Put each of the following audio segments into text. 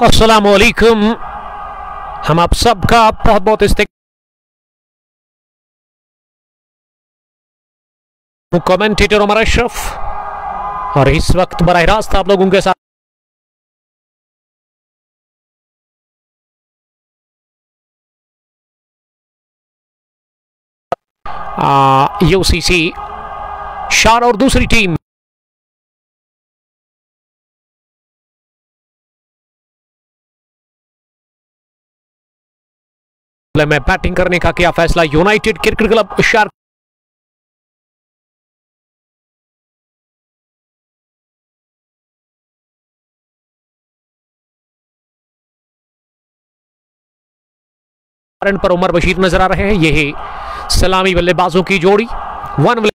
अस्सलामुअलैकुम। हम आप सबका बहुत बहुत कमेंटेटर उमर अशरफ और इस वक्त बराह रास्त आप लोगों के साथ यूसीसी शार और दूसरी टीम में बैटिंग करने का क्या फैसला। यूनाइटेड क्रिकेट क्लब शार पर उमर बशीर नजर आ रहे हैं। यही सलामी बल्लेबाजों की जोड़ी वन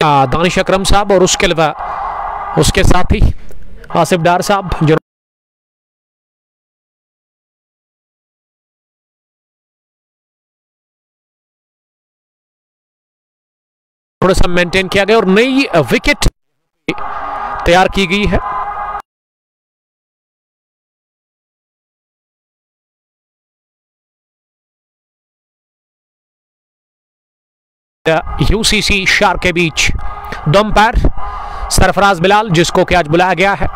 दानिश अकरम साहब और उसके अलावा उसके साथी आसिफ डार साहब जो थोड़ा सा मेंटेन किया गया और नई विकेट तैयार की गई है। यूसीसी शार के बीच दो अंपायर सरफराज बिलाल जिसको कि आज बुलाया गया है,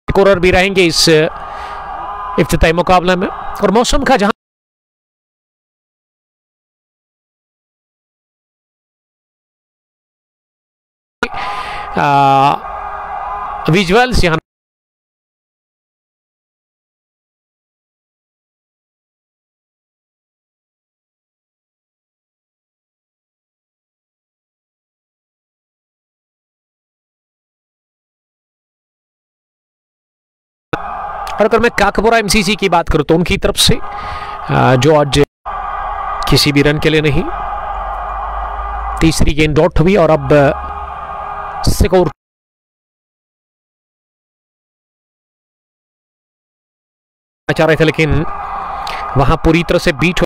स्कोरर भी रहेंगे इस इफ्तिताई मुकाबले में। और मौसम का जहां विजुअल्स यहां और अगर मैं काकपुरा एमसीसी की बात करूं तो उनकी तरफ से जो आज किसी भी रन के लिए नहीं, तीसरी गेंद डॉट हुई और अब स्कोर चाह रहे थे लेकिन वहां पूरी तरह से बीट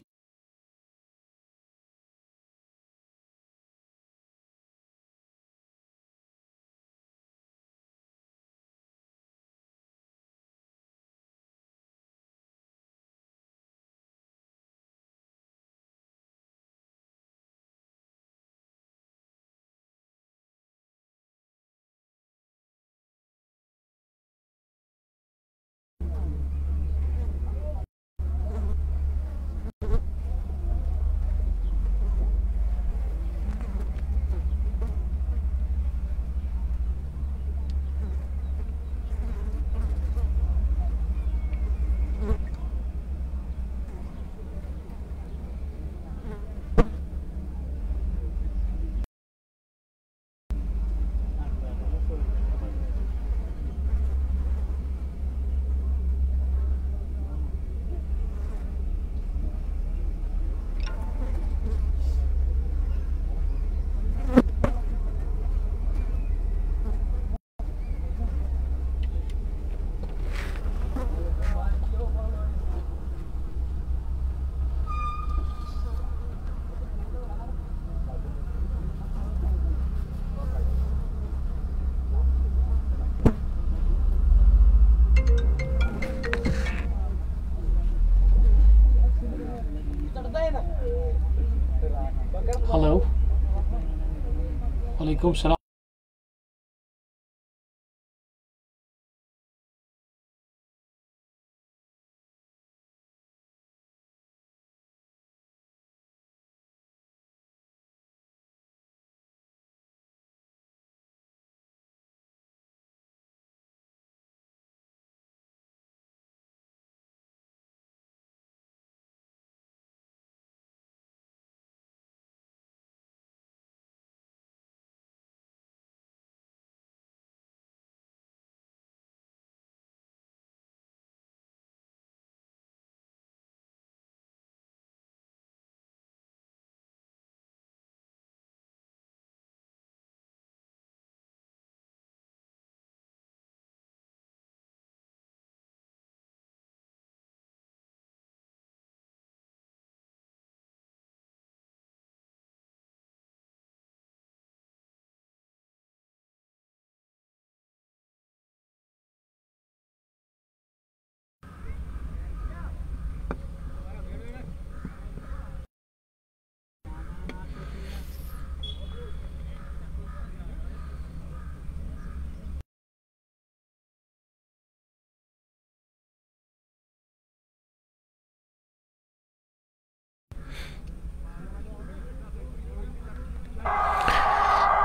हेलो वालेकुम सलाम।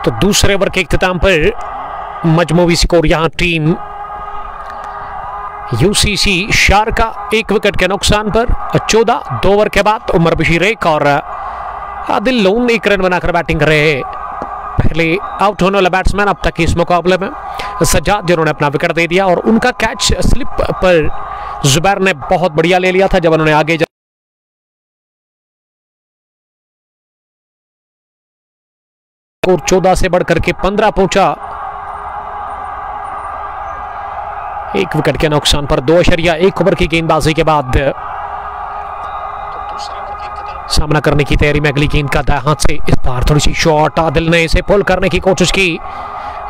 तो दूसरे ओवर के इख्तिताम पर मजमूवी स्कोर यहां टीम यूसीसी शार का 1 विकेट के नुकसान पर 14। 2 ओवर के बाद उमर बशीर एक और आदिल लोन 1 रन बनाकर बैटिंग कर रहे हैं। पहले आउट होने वाला बैट्समैन अब तक इस मुकाबले में सज्जाद, जिन्होंने अपना विकेट दे दिया और उनका कैच स्लिप पर जुबैर ने बहुत बढ़िया ले लिया था जब उन्होंने आगे 14 से बढ़कर के 15 पहुंचा। 1 विकेट के नुकसान पर 2.1 ओवर की गेंदबाजी के बाद सामना करने की तैयारी में अगली गेंद का दाएं हाथ से इस बार थोड़ी सी शॉट, आदिल ने इसे पुल करने की कोशिश की,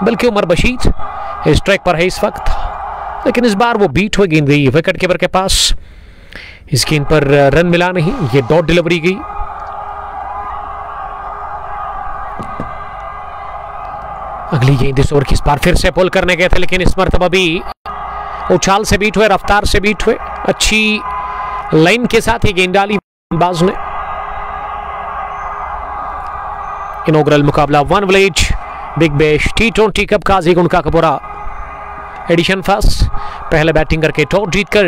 बल्कि उमर बशीर इस ट्रैक पर है इस वक्त, लेकिन इस बार वो बीट हुई गेंद गई विकेट कीपर के पास। इस गेंद पर रन मिला नहीं, ये डॉट डिलीवरी गई। अगली गेंद इस ओवर की इस बार फिर से पुल करने गए थे, लेकिन इस मरतबा भी उछाल से बीट हुए, रफ्तार से बीट हुए, अच्छी लाइन के साथ ये गेंद डाली गेंदबाज ने। इनॉग्रल मुकाबला one village big bash T20 cup का काजीगुंड का कपूरा एडिशन फर्स्ट। पहले बैटिंग करके टॉस जीतकर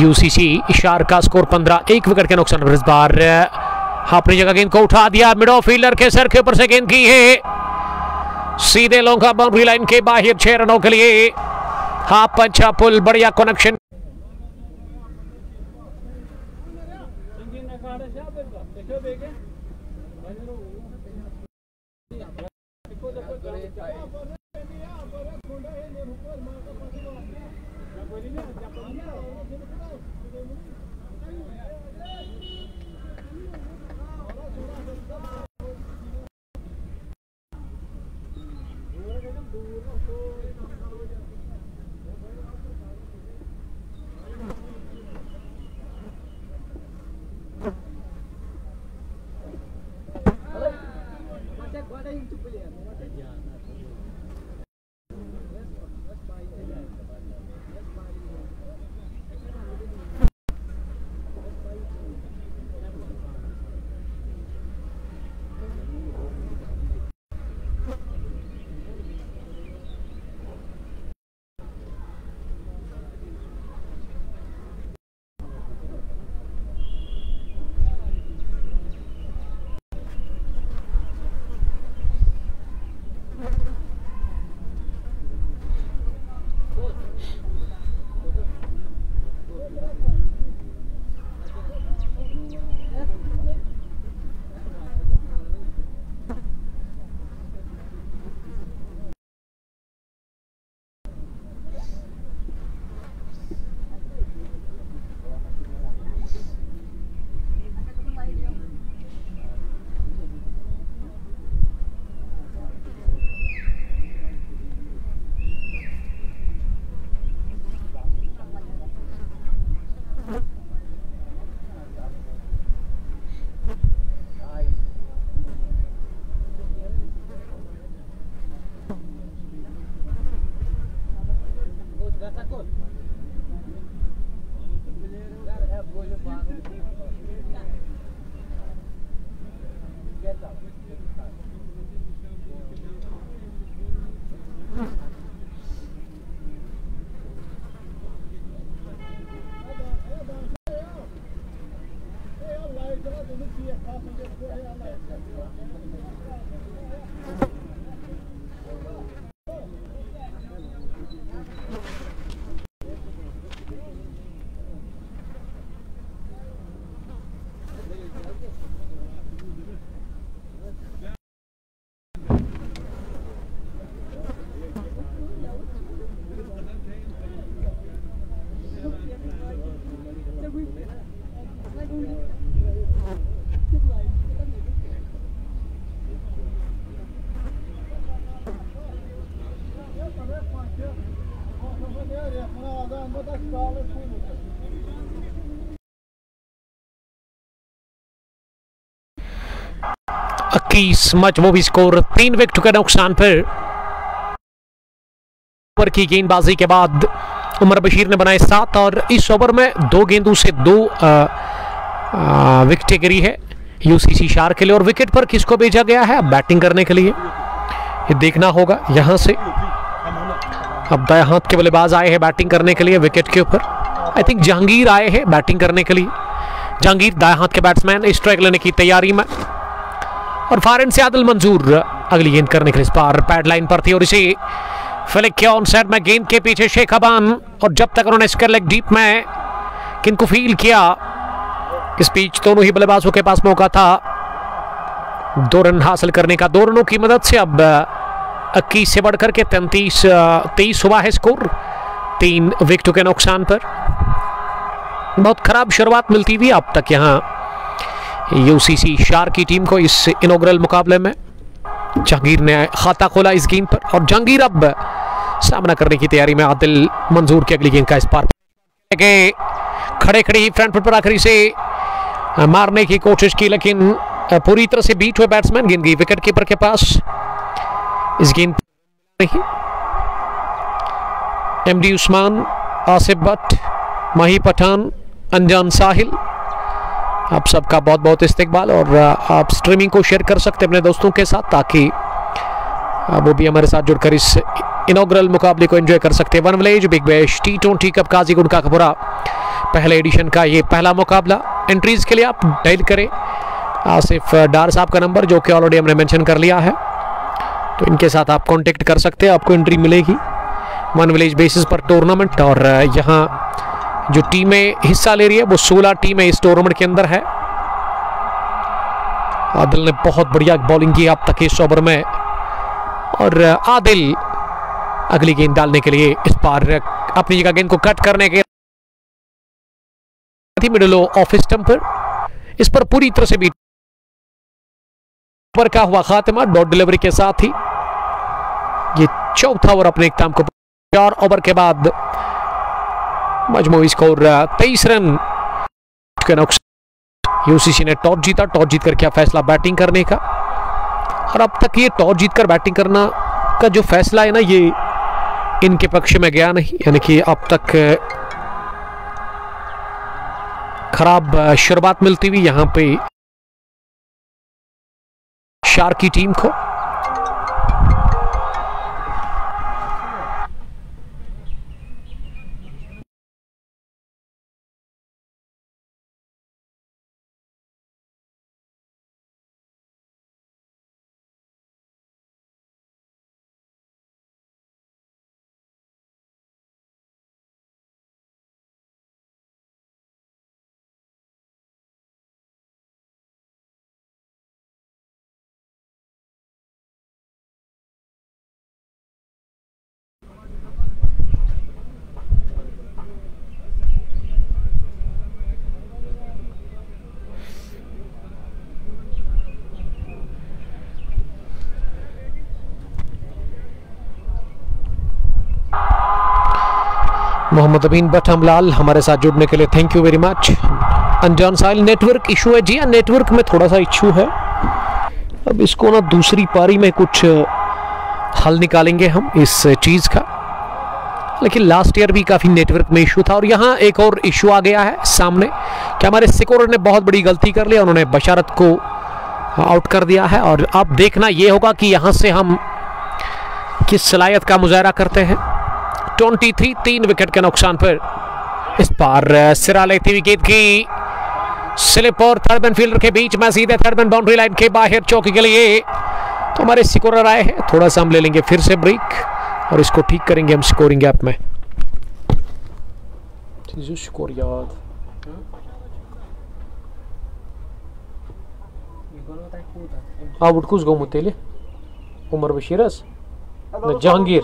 यूसीसी शार का स्कोर 15। 1 विकेट के नुकसान पर इस बार अपनी जगह गेंद को उठा दिया, मिड ऑफ फील्डर के सर के ऊपर से गेंद की है सीधे लॉन्ग बाउंड्री लाइन के बाहर 6 रनों के लिए। हाफ अच्छा पुल, बढ़िया कनेक्शन। मजमूवी स्कोर 3 विकेट के नुकसान पर। ओवर की गेंदबाजी के बाद उमर बशीर ने बनाए 7 और इस ओवर में 2 गेंदों से 2 विकेटें गिरी है। यूसीसी शार के लिए। और विकेट पर किसको भेजा गया है अब बैटिंग करने के लिए, ये देखना होगा यहां से। अब दाएं हाथ के बल्लेबाज आए हैं बैटिंग करने के लिए विकेट के ऊपर। आई थिंक जहांगीर आए हैं बैटिंग करने के लिए। जहांगीर दाएं हाथ के बैट्समैन स्ट्राइक लेने की तैयारी में। और फारन से आदिल मंजूर अगली गेंद करने के लिए इस बार पैड लाइन पर थी और इसे फ्लिक किया ऑन साइड में। गेंद के पीछे शेख अबान, और जब तक उन्होंने स्क्वायर लेग डीप में किनको फील किया, इस बीच दोनों ही बल्लेबाजों के पास मौका था 2 रन हासिल करने का। 2 रनों की मदद से अब 21 से बढ़कर के 23 हुआ है स्कोर 3 विकेटों के नुकसान पर। बहुत खराब शुरुआत मिलती हुई अब तक यहां यूसीसी शार की टीम को इस इनॉग्रल मुकाबले में। जहांगीर ने खाता खोला इस गेंद पर और जहांगीर अब सामना करने की तैयारी में। आदिल मंजूर की अगली गेंद का इस पार खड़े खड़े ही फ्रंट फुट पर आखिरी से मारने की कोशिश की, लेकिन पूरी तरह से बीट हुए बैट्समैन। गेंद गई विकेट कीपर के पास। इस गेंद नहीं, एमडी उस्मान, आसिफ भट्ट, माही पठान, अनजान साहिल, आप सबका बहुत बहुत इस्तकबाल। और आप स्ट्रीमिंग को शेयर कर सकते हैं अपने दोस्तों के साथ, ताकि वो भी हमारे साथ जुड़कर इस इनॉग्रल मुकाबले को एंजॉय कर सकते हैं। One village big bash T20 cup Qazigund का खबरा पहले एडिशन का ये पहला मुकाबला। एंट्रीज के लिए आप डायल करें आसिफ डार साहब का नंबर, जो कि ऑलरेडी हमने मेंशन कर लिया है, तो इनके साथ आप कांटेक्ट कर सकते हैं, आपको एंट्री मिलेगी वन विलेज बेसिस पर टूर्नामेंट। और यहाँ जो टीमें हिस्सा ले रही है वो 16 टीमें इस टूर्नामेंट के अंदर है। आदिल ने बहुत बढ़िया बॉलिंग की अब तक इस ओवर में, और आदिल अगली गेंद डालने के लिए इस बार अपनी जगह गेंद को कट करने के मिडिल ऑफ स्टंप पर, इस पर पूरी तरह से भी पर का हुआ खात्मा डॉट डिलीवरी के साथ ही। ये चौथा ओवर अपने इख्तिताम को 4 ओवर के बाद मजमूई स्कोर 23 रन के नुकसान। यूसीसी ने टॉस जीता, टॉस जीतकर क्या फैसला बैटिंग करने का, और अब तक ये टॉस जीतकर बैटिंग करना का जो फैसला है ना, ये इनके पक्ष में गया नहीं। यानी कि अब तक खराब शुरुआत मिलती हुई यहां पे शार की टीम को। मोहम्मद अमीन भट्ट हमलाल हमारे साथ जुड़ने के लिए थैंक यू वेरी मच। अनजान साहिल नेटवर्क इशू है जी हाँ, नेटवर्क में थोड़ा सा इशू है। अब इसको ना दूसरी पारी में कुछ हल निकालेंगे हम इस चीज का, लेकिन लास्ट ईयर भी काफी नेटवर्क में इशू था। और यहाँ एक और इशू आ गया है सामने कि हमारे स्कोरर ने बहुत बड़ी गलती कर ली, उन्होंने बशारत को आउट कर दिया है। और अब देखना यह होगा कि यहाँ से हम किस सलाहियत का मुजाहरा करते हैं। 23 3 विकेट के नुकसान पर इस बार सिरा लेती हुई गेंद की स्लिप और थर्ड मैन फील्डर के बीच में सीधे थर्ड मैन बाउंड्री लाइन के बाहर चौकी के लिए। तो हमारे स्कोरर आए हैं, थोड़ा सा हम ले लेंगे फिर से ब्रेक और इसको ठीक करेंगे हम स्कोरिंग ऐप में। स्कोर याद आउट कुछ गो मुतेले उमर बशीरस जहांगीर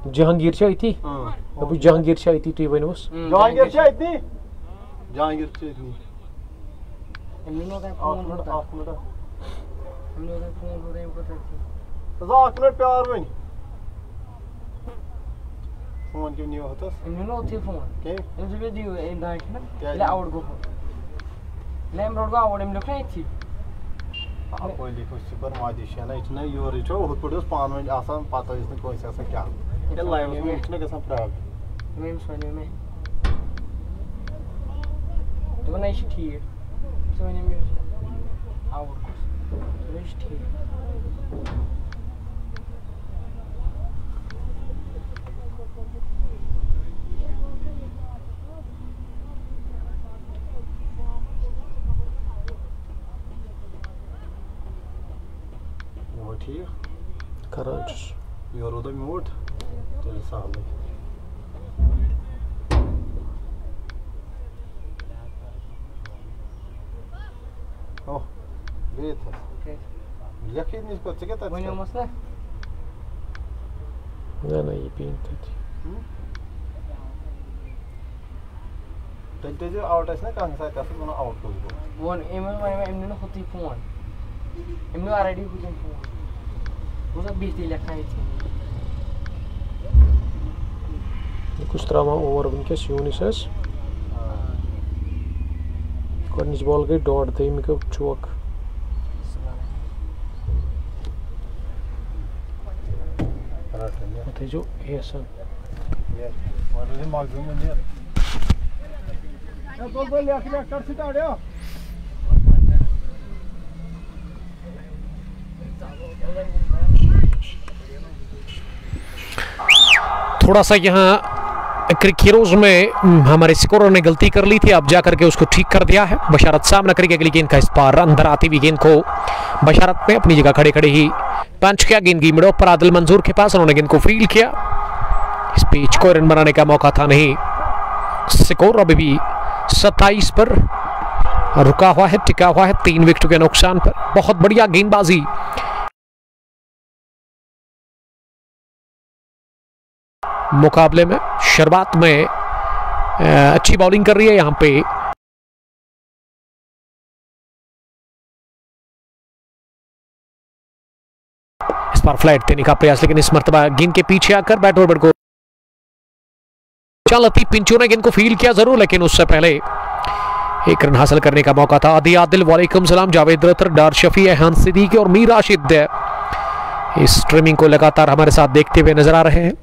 जहांगीर चाहिए थी अभी जहांगीर चाहिए थी टी वन बस जहांगीर चाहिए थी जहांगीर चाहिए थी प्यार वन फोन क्यों नहीं होता फोन के दियो ए दाइट ना ले आउट गो लेम रोड गो आउट एम लोग नहीं थी कोई लिखो सुपर मादिश है ना योर इचो हुत पड़ोस पान में आसान पता इसने कोई सा क्या ये लाइव में इतना कैसा प्रॉब्लम मैं सुने में वना इस ठीक सो वने में आउट को इस ठीक वो ठीक कराच योर उधर म्यूट तेरे सामने ओह बेत यकीन नहीं को चेक करता वने मसला ना ये पेंट थी तो जो आउट है ना कहां से कैसे बना आउट को वन एमने ना होती फोन एमने ऑलरेडी कुछ फोन वो सब 20 लिखा है कुछ तरह ओवर वनकस यूनिसस गॉडनिस बॉल गई डॉट थे मिक चौक थे जो ऐसा ये वाले मैक्सिमम नहीं है बोल ले आखिर कर सीधा आड़ियो थोड़ा सा यहाँ क्रिकेरोज में हमारे स्कोरर ने गलती कर ली थी, अब जाकर के उसको ठीक कर दिया है। बशारत सामना करके अगली गेंद का इस पार अंदर आती हुई गेंद को बशारत में अपनी जगह खड़े खड़े ही पंच किया। गेंद की मिडो पर आदिल मंजूर के पास, उन्होंने गेंद को फील्ड किया। इस पिच को रन बनाने का मौका था नहीं। स्कोर अभी भी 27 पर रुका हुआ है, टिका हुआ है 3 विकेट के नुकसान पर। बहुत बढ़िया गेंदबाजी मुकाबले में। शुरुआत में अच्छी बॉलिंग कर रही है यहाँ पे इस बार फ्लैट देने का प्रयास, लेकिन इस मर्तबा गेंद के पीछे आकर बैट और को लतीफ पिंचू ने गेंद को फील्ड किया जरूर, लेकिन उससे पहले एक रन हासिल करने का मौका था। आदि आदिल, वालेकुम सलाम, जावेद रतर, डार शफी, एहसान सिद्दीकी और मीर राशिद इस स्ट्रीमिंग को लगातार हमारे साथ देखते हुए नजर आ रहे हैं।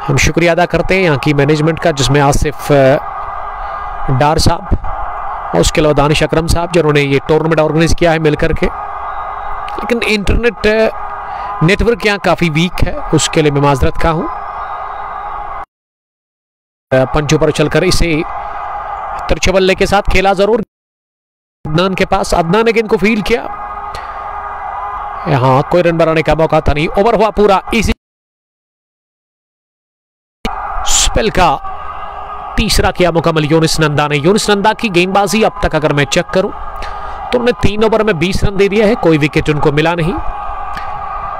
हम शुक्रिया अदा करते हैं यहाँ की मैनेजमेंट का, जिसमें आसिफ डार साहब और उसके अलावा दानिश अकरम साहब, जिन्होंने ये टूर्नामेंट ऑर्गेनाइज किया है मिलकर के। लेकिन इंटरनेट नेटवर्क यहाँ काफ़ी वीक है, उसके लिए मैं माजरत का हूँ। पंचों पर चलकर इसे तिरछे बल्ले के साथ खेला जरूर। अदनान के पास, अदनान ने गेंद को फील्ड किया। यहाँ कोई रन बनाने का मौका था नहीं। ओवर हुआ पूरा। इसी स्पेल का तीसरा किया मुकम्मल यूनिस नंदा ने। यूनिस नंदा की गेंदबाजी अब तक अगर मैं चेक करूं तो उन्होंने 3 ओवर में 20 रन दे दिया है, कोई विकेट उनको मिला नहीं।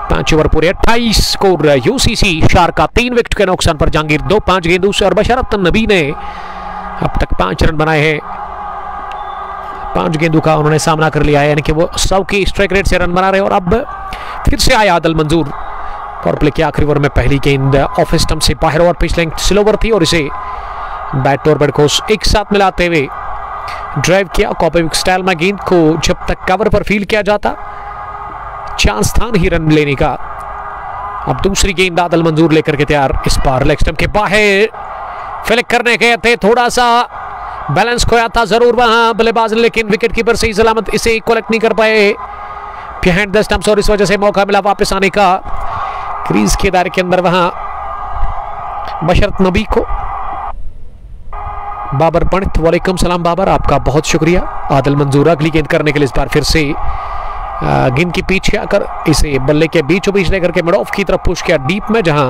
5 ओवर पूरे 28 स्कोर यूसीसी शारका। 3 विकेट के नुकसान पर जहांगीर 2-5 गेंदों से और बशरत नबी ने अब तक 5 रन बनाए हैं। 5 गेंदों का उन्होंने सामना कर लिया है, यानी कि वो 100 की स्ट्राइक रेट से रन बना रहे हैं। और अब फिर से आया आदिल मंजूर। पावर प्ले के आखिरी ओवर में पहली गेंद ऑफ स्टंप से बाहर और पिच लेंथ स्लोवर थी और इसे बैट और बॉल को एक साथ मिलाते हुए ड्राइव किया। कॉपी स्टाइल में गेंद को जब तक कवर पर फील्ड किया जाता चांस था नहीं रन लेने का। अब दूसरी गेंद आदिल मंजूर लेकर के तैयार। इस बार लेग स्टंप के बाहर फ्लिक करने गए थे, थोड़ा सा बैलेंस खोया था जरूर वहां बल्लेबाज, लेकिन विकेट कीपर सही सलामत इसे कलेक्ट नहीं कर पाए बिहाइंड द स्टंप्स और इस वजह से मौका मिला वापस आने का क्रीज के दायरे के अंदर वहां बशरत नबी को। बाबर पंडित, वालेकुम सलाम बाबर, आपका बहुत शुक्रिया। आदिल मंजूर अगली गेंद करने के लिए इस बार फिर से गेंद के पीछे आकर इसे बल्ले के बीचों बीच लेकर के मिड ऑफ की तरफ पुश किया डीप में, जहां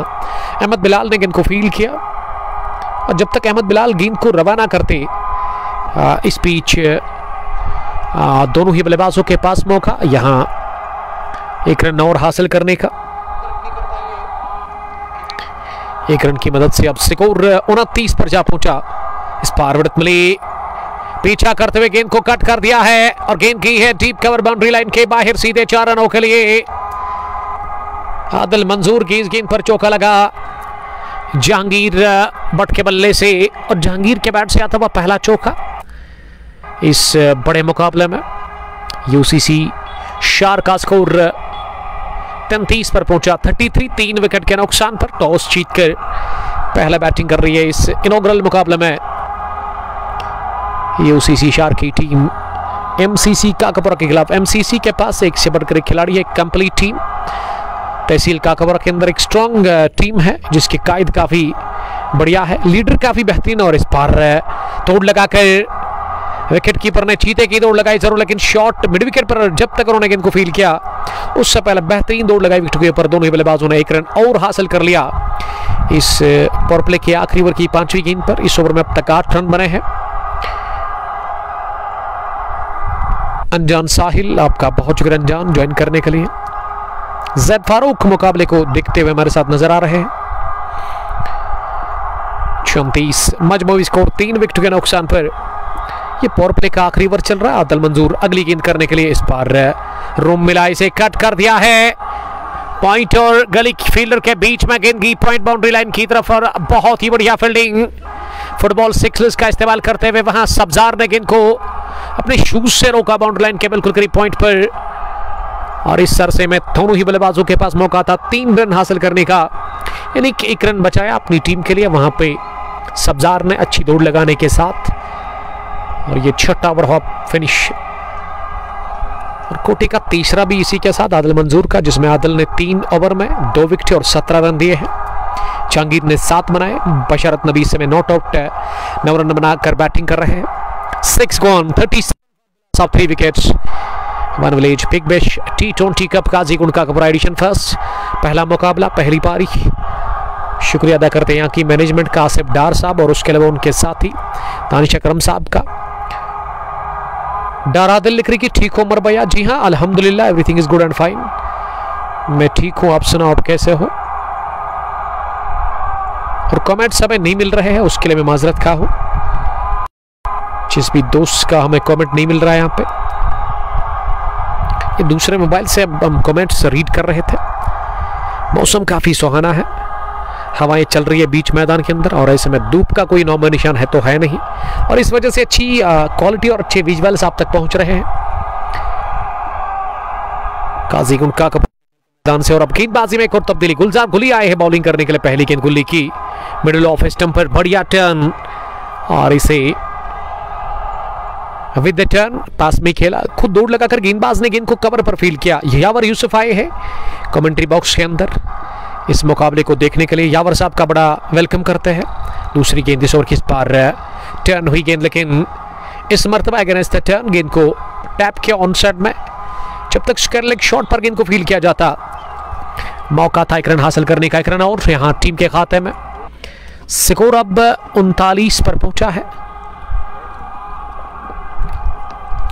अहमद बिलाल ने गेंद को फील्ड किया। और जब तक अहमद बिलाल गेंद को रवाना करते इस बीच दोनों ही बल्लेबाजों के पास मौका यहां 1 रन और हासिल करने का। 1 रन की मदद से अब स्कोर 29 पर जा पहुंचा। इस पार विडत मिली, पीछा करते हुए गेंद को कट कर दिया है और गेंद की है डीप कवर बाउंड्री लाइन के बाहर सीधे 4 रनों के लिए। आदिल मंजूर की इस गेंद पर चौका लगा जहांगीर बट के बल्ले से और जहांगीर के बैट से आता हुआ पहला चौका इस बड़े मुकाबले में। यूसीसी शार का स्कोर 33 पर पहुंचा। 33 3 विकेट के नुकसान पर टॉस जीतकर पहला बैटिंग कर रही है इस इनॉग्रल मुकाबले में यूसीसी शार की टीम एमसीसी काकापुरा के खिलाफ। एमसीसी के पास एक से बढ़कर एक खिलाड़ी है, कंप्लीट टीम। तहसील काकापुरा के अंदर एक स्ट्रॉन्ग टीम है जिसकी कायद काफी बढ़िया है, लीडर काफी बेहतरीन। और इस बार तोड़ लगाकर विकेट कीपर ने चीते की दौड़ लगाई जरूर, लेकिन शॉट मिड विकेट पर जब तक उन्होंने गेंद को फील किया उससे पहले बेहतरीन दौड़ लगाई विकेट के ऊपर। दोनों ही बल्लेबाजों ने 1 रन और हासिल कर लिया इस पावर प्ले के आखिरी ओवर की 5वीं गेंद पर। इस ओवर में अब तक 8 रन बने हैं। अनजान साहिल, आपका बहुत शुक्रिया अनजान ज्वाइन करने के लिए। जैद फारूक मुकाबले को देखते हुए हमारे साथ नजर आ रहे हैं। 34 मजमूई स्कोर 3 विकेट के नुकसान पर ये पावर प्ले का आखिरी ओवर चल रहा है। आदिल मंजूर अगली गेंद करने के लिए, इस बार रूम मिला इसे कट कर दिया है। पॉइंट और गली फील्डर के बीच में गेंद की पॉइंट बाउंड्री लाइन की तरफ, और बहुत ही बढ़िया फील्डिंग। फुटबॉल सिक्सर्स का इस्तेमाल करते हुए वहां सब्जार ने गेंद को अपने शूज से रोका बाउंड्री लाइन के बिल्कुल करीब पॉइंट पर। और इस सरसे में दोनों ही बल्लेबाजों के पास मौका था 3 रन हासिल करने का, यानी कि 1 रन बचाया अपनी टीम के लिए। वहां पे सब्जार ने अच्छी दौड़ लगाने के साथ, और ये 6वां ओवर हुआ फिनिश। और कोटी का तीसरा भी इसी के साथ आदिल मंजूर का, जिसमें आदिल ने 3 ओवर में 2 विकेट और 17 रन दिए हैं। जहांगीर ने 7 बनाए। बशरत नबी से में नॉट आउट 9 रन बनाकर बैटिंग कर रहे हैं। 6 gone 30 off 3 wickets. One village big bash T20 cup Qazigund Kakapora edition first. पहला मुकाबला, पहली पारी। शुक्रिया अदा करते हैं यहाँ की मैनेजमेंट का, आसिफ डार साहब और उसके अलावा उनके साथी दानिश अकरम साहब का। डारा दिल लिख रही कि ठीक हो उमर भैया। जी हाँ अल्हम्दुलिल्लाह, everything is good and fine. मैं ठीक हूं, आप सुनाओ आप कैसे हो। और कमेंट्स हमें नहीं मिल रहे हैं, उसके लिए मैं माजरत खा हूं। जिस भी दोस्त का हमें कमेंट नहीं मिल रहा है यहाँ पे, ये दूसरे मोबाइल से हम कमेंट्स रीड कर रहे थे। मौसम काफी सुहाना है, हवाएं चल रही है बीच मैदान के अंदर, और ऐसे में धूप का कोई नामो निशान है तो है नहीं, और इस वजह से अच्छी क्वालिटी और अच्छे विजुअल्स आप तक पहुंच रहे हैं काजीगुंड का मैदान से। और अब गेंदबाजी में एक और तब्दीली, गुलजार गुली आए हैं बॉलिंग करने के लिए। पहली गेंद गुल्ली की मिडिल ऑफ स्टंप पर, बढ़िया टर्न, और इसे विद द टर्न पास में खेला, खुद दौड़ लगाकर गेंदबाज ने गेंद को कवर पर फील किया। यावर यूसुफ आए हैं कमेंट्री बॉक्स के अंदर इस मुकाबले को देखने के लिए। यावर साहब का बड़ा वेलकम करते हैं। दूसरी गेंद इस ओवर की, इस बार टर्न हुई गेंद, लेकिन इस मर्तबा अगेंस्ट द टर्न गेंद को टैप किया ऑन साइड में। जब तक स्क्वायर लेग शॉट पर गेंद को फील किया जाता, मौका था 1 रन हासिल करने का। 1 रन और यहाँ टीम के खाते में। स्कोर अब 39 पर पहुंचा है,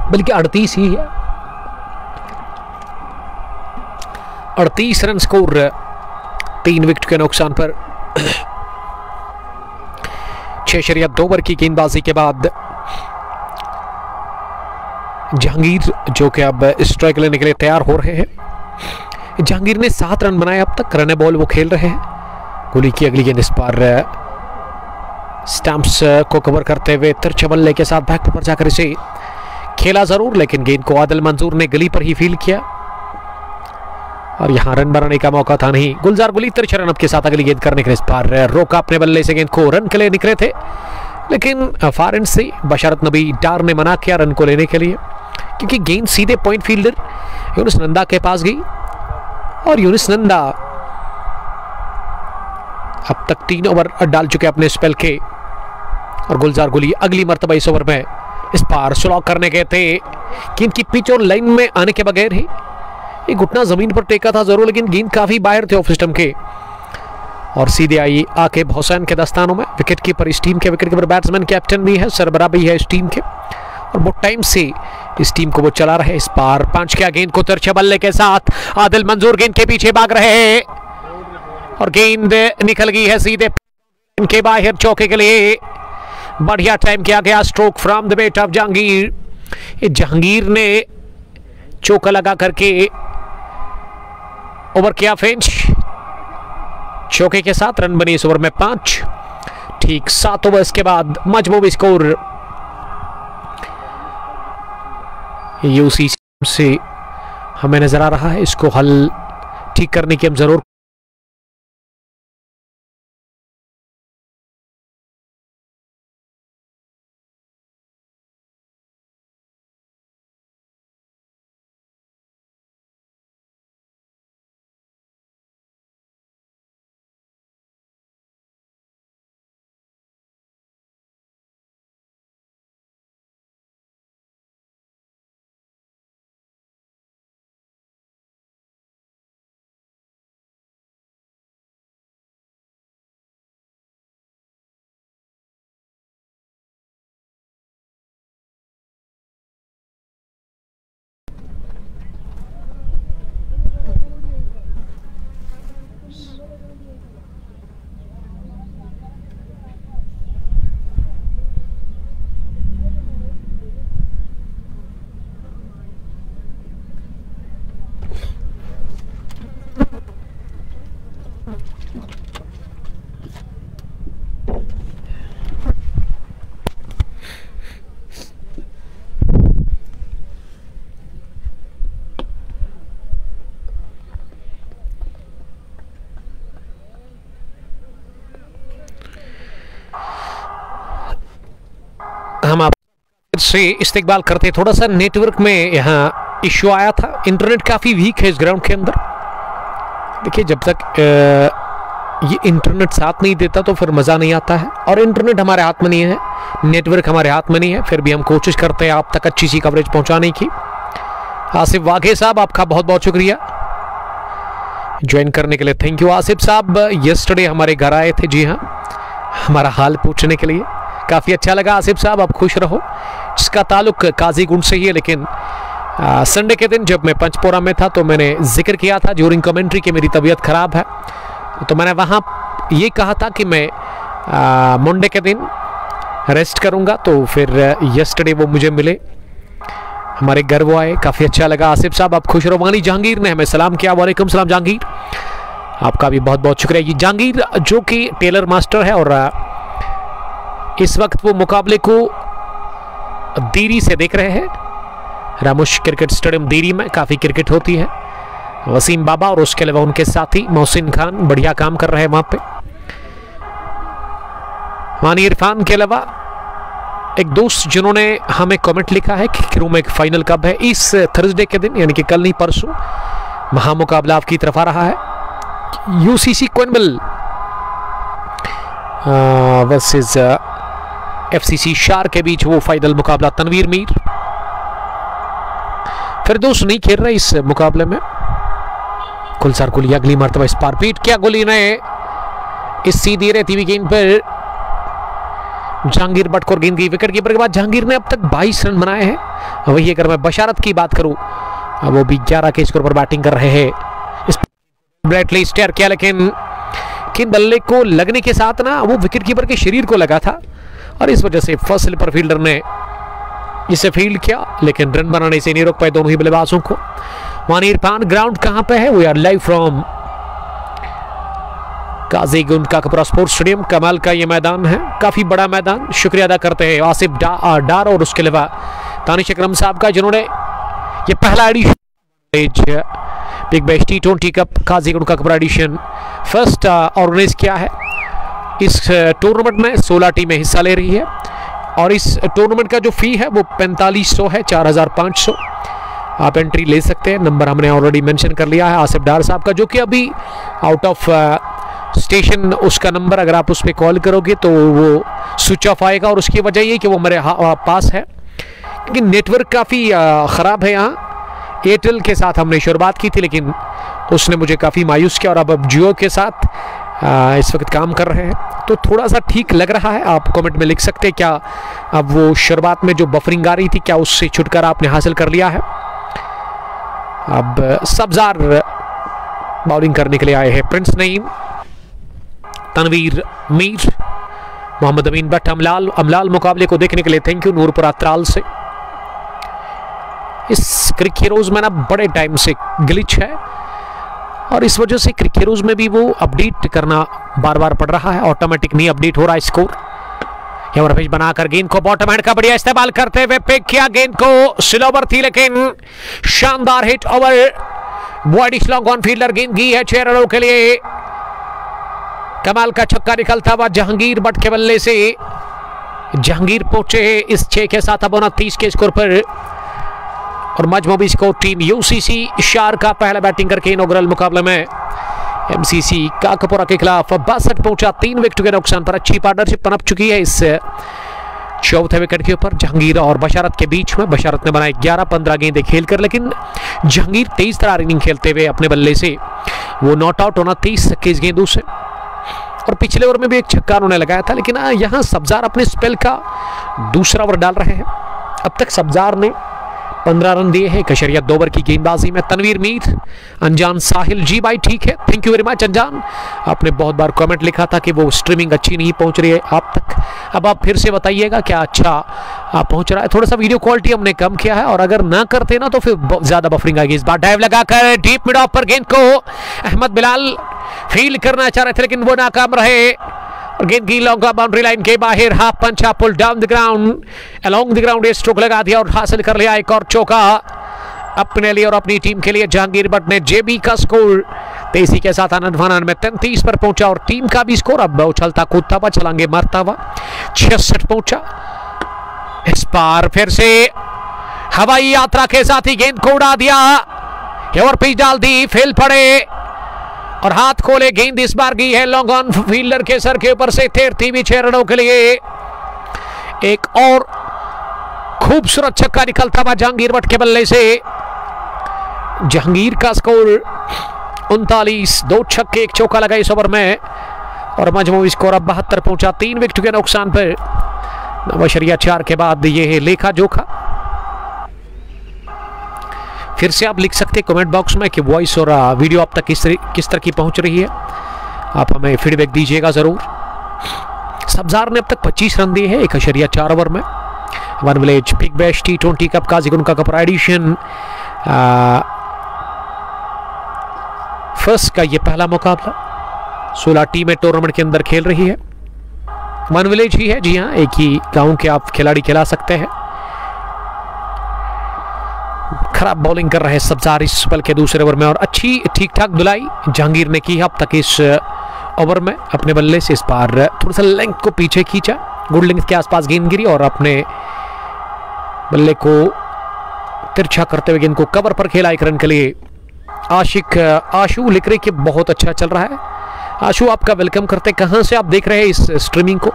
बल्कि 38 ही है। 38 रन स्कोर 3 विकेट के नुकसान पर। 6.2 ओवर की गेंदबाजी के बाद जहांगीर, जो कि अब स्ट्राइक लेने के लिए तैयार हो रहे हैं। जहांगीर ने 7 रन बनाए अब तक, रन बॉल वो खेल रहे हैं। गुली की अगली गेंद, इस बार स्टंप्स को कवर करते हुए तिरछे बल्ले के साथ बैक पर जाकर इसे खेला जरूर, लेकिन गेंद को आदिल मंजूर ने गली पर ही फील किया, और यहां रन बनाने का मौका था नहीं। गुलजार गुली 13 रन के साथ अगली गेंद करने के लिए, इस बार रोका अपने बल्ले से गेंद को। रन के लिए निकले थे, लेकिन फारेंट से बशरत नबी डार ने मना किया रन को लेने के लिए, क्योंकि गेंद सीधे पॉइंट फील्डर यूनुस नंदा के पास गई, और यूनुस नंदा अब तक 3 ओवर डाल चुके अपने स्पेल के। और गुलजार गुली अगली मर्तबा इस ओवर में इस बार स्लॉक करने गए थे। गेंद की पिच और लाइन में आने के बगैर ही एक घुटना जमीन पर टेका था जरूर, लेकिन गेंद काफी बाहर थे ऑफ स्टंप के, और सीधे आई आके हुसैन के दस्तानों में। विकेट कीपर इस टीम के, विकेट कीपर बैट्समैन कैप्टन भी है, सरबराह भी है इस टीम के, और बहुत टाइम से इस टीम को वो चला रहे। इस बार पंच किया गेंद को तिरछे बल्ले के साथ। आदिल मंजूर गेंद के पीछे भाग रहे हैं, और गेंद निकल गई है सीधे इनके बाहर चौके के लिए। बढ़िया टाइम किया गया, stroke from the bat of Jahangir. Jahangir ने चौका लगा करके ओवर किया फिनिश, चौके के साथ रन बनी इस ओवर में 5। ठीक 7 ओवर के बाद मजबूत स्कोर यूसीसी से हमें नजर आ रहा है। इसको हल ठीक करने की हम जरूर से इस्तेकबाल करते। थोड़ा सा नेटवर्क में यहाँ इश्यू आया था, इंटरनेट काफ़ी वीक है इस ग्राउंड के अंदर। देखिए जब तक ये इंटरनेट साथ नहीं देता तो फिर मज़ा नहीं आता है, और इंटरनेट हमारे हाथ में नहीं है, नेटवर्क हमारे हाथ में नहीं है, फिर भी हम कोशिश करते हैं आप तक अच्छी सी कवरेज पहुंचाने की। आसिफ वाघे साहब आपका बहुत बहुत शुक्रिया ज्वाइन करने के लिए, थैंक यू आसिफ साहब। यस्टरडे हमारे घर आए थे, जी हाँ, हमारा हाल पूछने के लिए, काफ़ी अच्छा लगा आसिफ साहब, आप खुश रहो। जिसका ताल्लुक काजीगुंड से ही है, लेकिन संडे के दिन जब मैं पंचपोरा में था तो मैंने जिक्र किया था ड्यूरिंग कमेंट्री कि मेरी तबीयत ख़राब है, तो मैंने वहाँ ये कहा था कि मैं मंडे के दिन रेस्ट करूँगा। तो फिर यस्टरडे वो मुझे मिले, हमारे घर वो आए, काफ़ी अच्छा लगा। आसिफ साहब आप खुश रहो। वानी जहांगीर ने हमें सलाम किया, वालेकुम सलाम जहांगीर, आपका भी बहुत बहुत शुक्रिया। ये जहांगीर जो कि टेलर मास्टर है, और इस वक्त वो मुकाबले को दीरी से देख रहे हैं, रामुश क्रिकेट स्टेडियम दीरी में काफ़ी क्रिकेट होती है। वसीम बाबा और उसके अलावा उनके साथी मोहसिन खान बढ़िया काम कर रहे हैं वहाँ पे। वानी इरफान के अलावा एक दोस्त जिन्होंने हमें कमेंट लिखा है कि क्रू में एक फाइनल कब है, इस थर्सडे के दिन यानी कि कल नहीं परसों महामुकाबला आपकी तरफ आ रहा है। यूसीसी क्वेनबल वर्सेस एफसीसी शार के बीच वो फाइनल मुकाबला। तनवीर मीर फिर दोस्त नहीं खेल रहे इस मुकाबले में। कुलसार कुली अगली मरतबा इस पार पीट किया गुली ने इस सीधी रहती हुई गेंद पर जहांगीर बट को गेंद की विकेट कीपर के बाद जहांगीर ने अब तक 22 रन बनाए हैं। वही अगर मैं बशारत की बात करूं, वो भी 11 के स्कोर पर बैटिंग कर रहे हैं। इस ब्रेटली स्टेयर किया, लेकिन बल्ले को लगने के साथ ना वो विकेट कीपर के शरीर को लगा था, और इस वजह से फर्स्ट स्लिपर फील्डर ने इसे फील्ड किया, लेकिन रन बनाने से नहीं रोक पाए दोनों ही बल्लेबाजों को। वानी इरफान ग्राउंड कहां पे है? We are live from Qazigund Kakapora sports stadium. कमाल का ये मैदान है, काफी बड़ा मैदान। शुक्रिया अदा करते हैं आसिफ डार और उसके अलावा तानिश अकरम साहब का, जिन्होंने ये पहला एडिशन बिग बैश टी20 cup Qazigund Kakapora edition first organise किया है। इस टूर्नामेंट में 16 टीमें हिस्सा ले रही है, और इस टूर्नामेंट का जो फी है वो 4500 है, 4500। आप एंट्री ले सकते हैं। नंबर हमने ऑलरेडी मेंशन कर लिया है आसिफ डार साहब का, जो कि अभी आउट ऑफ स्टेशन, उसका नंबर अगर आप उस पर कॉल करोगे तो वो स्विच ऑफ आएगा, और उसकी वजह ये कि वो मेरे पास है, क्योंकि नेटवर्क काफ़ी ख़राब है यहाँ। एयरटेल के साथ हमने शुरुआत की थी, लेकिन उसने मुझे काफ़ी मायूस किया, और अब जियो के साथ इस वक्त काम कर रहे हैं, तो थोड़ा सा ठीक लग रहा है। आप कमेंट में लिख सकते हैं क्या अब वो शुरुआत में जो बफरिंग आ रही थी, क्या उससे छुटकारा आपने हासिल कर लिया है। अब सब्जार बॉलिंग करने के लिए आए हैं। प्रिंस नईम, तनवीर मीर, मोहम्मद अमीन भट्ट, अमलाल मुकाबले को देखने के लिए थैंक यू नूरपुरा त्राल से। इस क्रिक हीरोज में ना बड़े टाइम से ग्लिच है, और इस वजह से क्रिक हीरोज में भी वो अपडेट करना बार बार पड़ रहा है, ऑटोमेटिक नहीं अपडेट हो रहा है स्कोर। रफीज बनाकर गेंद को बॉटम हैंड का बढ़िया इस्तेमाल करते हुए पिक किया, गेंद को स्लोवर थी लेकिन शानदार hit over body long on fielder, गेंद की है 6 रनों के लिए। कमाल का छक्का निकलता हुआ जहांगीर बट के बल्ले से। जहांगीर पहुंचे इस 6 के साथ अब 29 के स्कोर पर, और मजमूबी स्कोर टीम यूसीसी शार का पहला बैटिंग करके इनॉग्रल मुकाबले में एमसीसी काकपुरा के खिलाफ 62 पहुंचा। 3 विकेट के नुकसान पर अच्छी पार्टनरशिप पनप चुकी है इस चौथे विकेट के ऊपर जहांगीर और बशारत के बीच में। बशारत ने बनाए 11-15 गेंदें खेलकर, लेकिन जहांगीर तेज तरह इनिंग खेलते हुए अपने बल्ले से वो नॉट आउट होना 30 21 गेंदों से, और पिछले ओवर में भी एक छक्का उन्होंने लगाया था। लेकिन यहाँ सब्जार अपने स्पेल का दूसरा ओवर डाल रहे हैं। अब तक सब्जार ने 15 रन दिए हैं 1.2 ओवर की गेंदबाजी में। तनवीर मीर, अनजान साहिल, जी भाई ठीक है, थैंक यू वेरी मच अनजान। आपने बहुत बार कमेंट लिखा था कि वो स्ट्रीमिंग अच्छी नहीं पहुंच रही है आप तक, अब आप फिर से बताइएगा क्या अच्छा पहुंच रहा है। थोड़ा सा वीडियो क्वालिटी हमने कम किया है, और अगर ना करते ना तो फिर ज्यादा बफरिंग आएगी। इस बार डाइव लगाकर डीप मिड ऑफ पर गेंद को अहमद बिलाल फील्ड करना चाह रहे थे, लेकिन वो नाकाम रहे, और गेंद की लॉन्ग बाउंड्री लाइन के बाहर half punch pull down the ground along the ground stroke लगा दिया और हासिल कर लिया एक और चौका अपने लिए और अपनी टीम के लिए। जहांगीर बट ने जेबी का स्कोर 23 के साथ आनंद फानन में 33 पर पहुंचा, और टीम का भी स्कोर अब उछलता कूदता हुआ छलांगे मारता हुआ 66 पहुंचा। इस बार फिर से हवाई यात्रा के साथ ही गेंद को उड़ा दिया और पिच डाल दी, फेल पड़े और हाथ खोले। गेंद इस बार गई है लॉन्ग ऑन फील्डर के सर के ऊपर से, तैरती हुई 6 रनों के लिए। एक और खूबसूरत छक्का निकलता हुआ जहांगीर भट्ट के बल्ले से। जहांगीर का स्कोर 39, 2 छक्के 1 चौका लगा इस ओवर में और मजमूई स्कोर अब 72 पहुंचा, 3 विकेट के नुकसान पर। 9.4 के बाद ये है लेखा जोखा। फिर से आप लिख सकते हैं कमेंट बॉक्स में कि वॉइस और वीडियो आप तक किस तरह की पहुंच रही है। आप हमें फीडबैक दीजिएगा जरूर। सब्जार ने अब तक 25 रन दिए हैं 1.4 ओवर में। One village big bash T20 cup Qazigunda cup edition first का ये पहला मुकाबला 16 टीमें टूर्नामेंट के अंदर खेल रही है। वन विलेज ही है, जी हाँ, एक ही गांव के आप खिलाड़ी खिला सकते हैं। खराब बॉलिंग कर रहे सब्जार इस बल के दूसरे ओवर में और अच्छी ठीक ठाक धुलाई जहांगीर ने की है अब तक इस ओवर में अपने बल्ले से। इस बार थोड़ा सा लेंथ को पीछे खींचा, गुड लेंथ के आसपास गेंद गिरी और अपने बल्ले को तिरछा करते हुए गेंद को कवर पर खेला 1 रन के लिए। आशु लिख रहे कि बहुत अच्छा चल रहा है। आशु आपका वेलकम करते, कहां से आप देख रहे हैं इस स्ट्रीमिंग को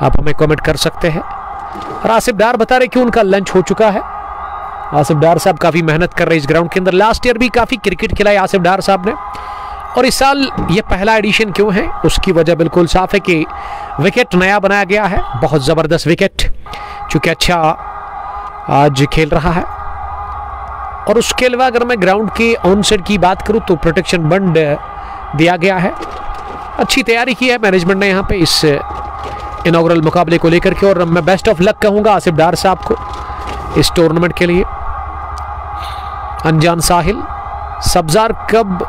आप हमें कमेंट कर सकते हैं। और आसिफ डार बता रहे कि उनका लंच हो चुका है। आसिफ डार साहब काफी मेहनत कर रहे हैं इस ग्राउंड के अंदर। लास्ट ईयर भी काफी क्रिकेट खिलाई आसिफ डार साहब ने और इस साल ये पहला एडिशन क्यों है उसकी वजह बिल्कुल साफ है कि विकेट नया बनाया गया है, बहुत जबरदस्त विकेट, चूंकि अच्छा आज खेल रहा है। और उसके अलावा अगर मैं ग्राउंड के ऑन साइड की बात करूं तो प्रोटेक्शन बंड दिया गया है। अच्छी तैयारी की है मैनेजमेंट ने यहाँ पे इस इनॉग्रल मुकाबले को लेकर के और मैं बेस्ट ऑफ लक कहूंगा आसिफ डार साहब को इस टूर्नामेंट के लिए। अनजान साहिल, सब्जार कब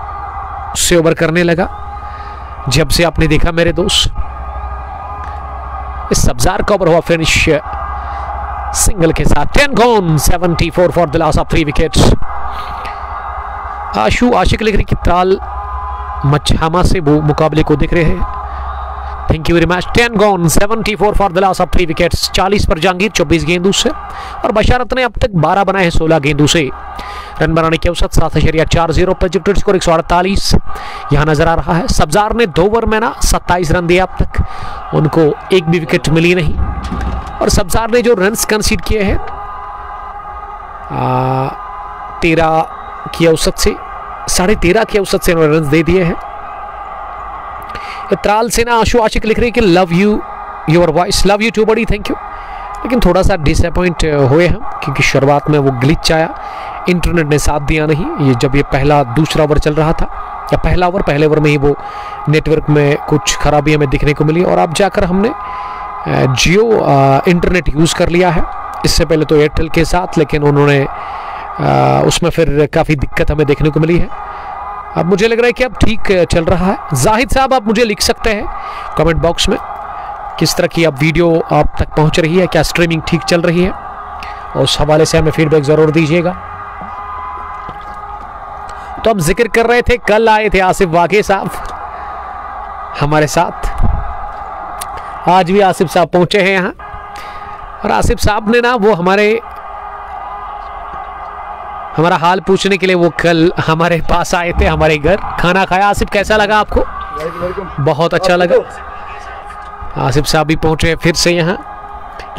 से ओवर करने लगा? जब से आपने देखा मेरे दोस्त। इस सब्जार का ओवर हुआ फिनिश सिंगल के साथ। 10 gone, 74 for the loss of 3 wickets. Ashu Ashiq लिख रही कि त्राल मछामा से वो मुकाबले को देख रहे हैं। Thank you very much. 10 gone, 74 for the loss of 3 wickets. 40 पर जहांगीर, 24 गेंदों से और बशारत ने अब तक 12 बनाए हैं 16 गेंदों से। रन बनाने की औसत 7.40, प्रोजेक्टेड स्कोर 148 यहां नजर आ रहा है। सब्जार ने 2 ओवर में ना 27 रन दिए अब तक, उनको एक भी विकेट मिली नहीं। और सब्जार ने जो रन्स कंसीड किए हैं 13 की औसत से 13.5 की औसत से रन दे दिए हैं। त्राल से ना आशु आशिक लिख रही है कि love you your voice, love you too buddy, thank you. लेकिन थोड़ा सा डिसअपॉइंट हुए हम क्योंकि शुरुआत में वो ग्लिच आया, इंटरनेट ने साथ दिया नहीं। ये जब ये दूसरा ओवर चल रहा था या पहले ओवर में ही वो नेटवर्क में कुछ खराबी हमें दिखने को मिली और अब जाकर हमने जियो इंटरनेट यूज़ कर लिया है। इससे पहले तो एयरटेल के साथ, लेकिन उन्होंने उसमें फिर काफ़ी दिक्कत हमें देखने को मिली है। अब मुझे लग रहा है कि अब ठीक चल रहा है। जाहिद साहब आप मुझे लिख सकते हैं कमेंट बॉक्स में किस तरह की अब वीडियो आप तक पहुंच रही है, क्या स्ट्रीमिंग ठीक चल रही है, और उस हवाले से हमें फीडबैक ज़रूर दीजिएगा। तो हम जिक्र कर रहे थे, कल आए थे आसिफ वागे साहब हमारे साथ, आज भी आसिफ साहब पहुंचे हैं यहाँ। और आसिफ साहब ने ना वो हमारा हाल पूछने के लिए वो कल हमारे पास आए थे, हमारे घर खाना खाया। आसिफ कैसा लगा आपको? बहुत अच्छा लगा। आसिफ साहब भी पहुंचे फिर से यहाँ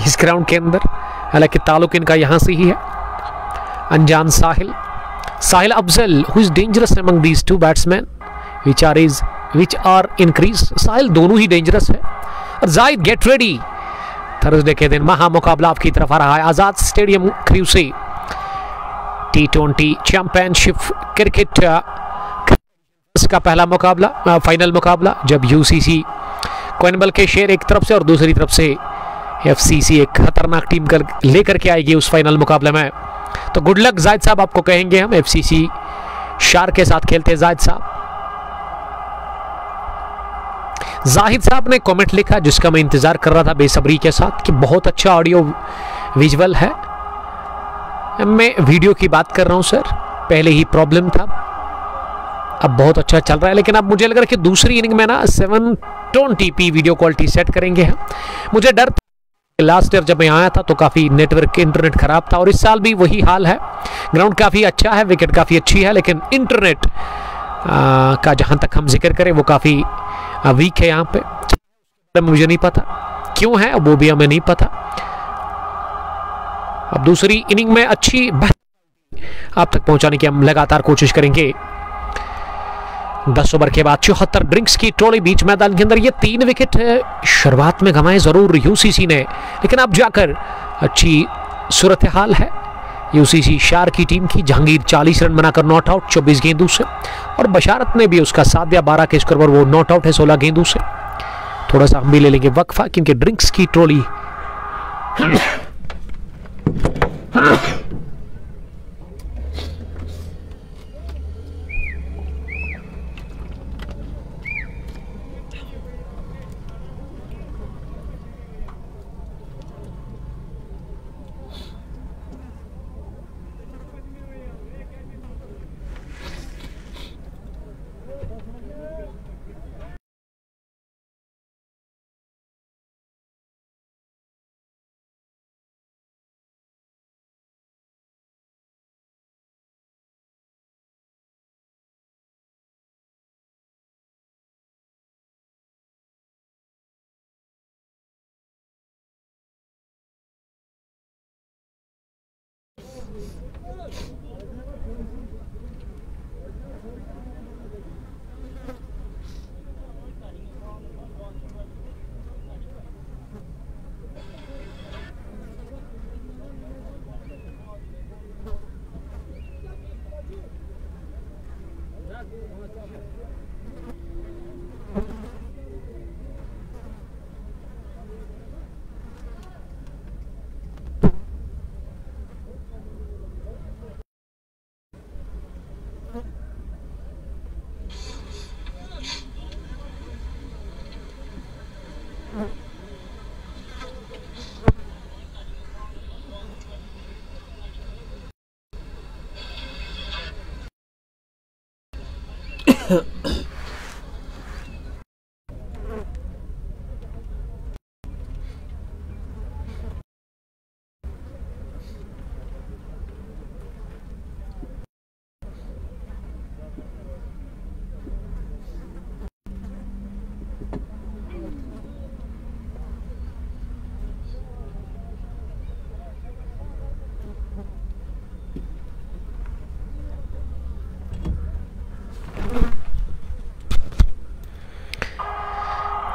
इस ग्राउंड के अंदर, हालांकि ताल्लुक इनका यहाँ से ही है। अनजान Sahil Afzal, who is dangerous among these two batsman which are increase. Sahil दोनों ही डेंजरस है। और जाहिद गेट रेडी, थर्सडे के दिन महा मुकाबला आपकी तरफ आ रहा है आजाद स्टेडियम क्रू से। T20 चैंपियनशिप क्रिकेट का पहला मुकाबला, फाइनल मुकाबला, जब UCC कोइनबल के शेर एक तरफ से और दूसरी तरफ से FCC एक खतरनाक टीम लेकर के आएगी उस फाइनल मुकाबले में। तो गुड लक जाहिद साहब आपको कहेंगे हम। FCC शार के साथ खेलते हैं जाहिद साहब। जाहिद साहब ने कमेंट लिखा जिसका मैं इंतजार कर रहा था बेसब्री के साथ कि बहुत अच्छा ऑडियो विजुअल है। मैं वीडियो की बात कर रहा हूं सर, पहले ही प्रॉब्लम था, अब बहुत अच्छा चल रहा है। लेकिन अब मुझे लग रहा है कि दूसरी इनिंग में ना 720p वीडियो क्वालिटी सेट करेंगे हम। मुझे डर लास्ट ईयर जब मैं आया था तो काफ़ी नेटवर्क इंटरनेट ख़राब था और इस साल भी वही हाल है। ग्राउंड काफ़ी अच्छा है, विकेट काफ़ी अच्छी है, लेकिन इंटरनेट का जहाँ तक हम जिक्र करें वो काफ़ी वीक है यहाँ पे। मुझे नहीं पता क्यों है, वो भी हमें नहीं पता। अब दूसरी इनिंग में अच्छी आप तक पहुंचाने की हम लगातार कोशिश करेंगे। 10 ओवर के बाद 74 ड्रिंक्स की टोली बीच मैदान के अंदर। ये 3 विकेट शुरुआत में गंवाए जरूर यूसीसी ने, लेकिन अब जाकर अच्छी सूरत हाल है यूसीसी शार की टीम की। जहांगीर 40 रन बनाकर नॉट आउट 24 गेंदों से, और बशारत ने भी उसका साथ दिया 12 के स्कोर पर, वो नॉट आउट है 16 गेंदों से। थोड़ा सा हम भी ले लेंगे वक्फा, क्योंकि ड्रिंक्स की टोली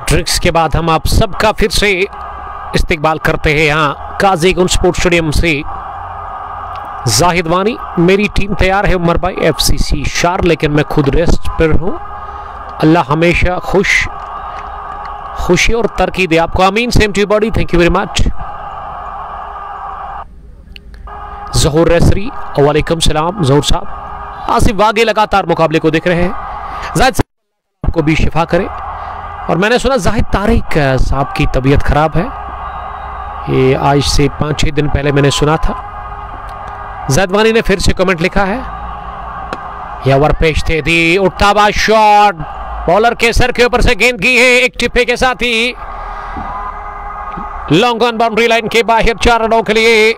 ड्रिंक्स के बाद हम आप सबका फिर से इस्तकबाल करते हैं यहाँ काजीगुंज स्पोर्ट्स स्टेडियम से। जाहिद वानी, मेरी टीम तैयार है उमर भाई, एफसीसी शार, लेकिन मैं खुद रेस्ट पर हूँ। अल्लाह हमेशा खुशी और तरक्की दे आपको, आमीन। Same to buddy, thank you very much. Zahoor Resari, वालेकुम सलाम जहूर साहब। आसिफ वागे लगातार मुकाबले को देख रहे हैं। जाहिद साहब को भी शिफा करे। और मैंने सुना जाहिद तारिक साहब की तबीयत खराब है, ये आज से 5-6 दिन पहले मैंने सुना था। जाहिद वानी ने फिर से कमेंट लिखा है, ये ओवर पेश थे दी, उठता हुआ शॉट, बॉलर के सर के ऊपर से गेंद की है एक टिप्पे के साथ ही लॉन्ग ऑन बाउंड्री लाइन के बाहर 4 रनों के लिए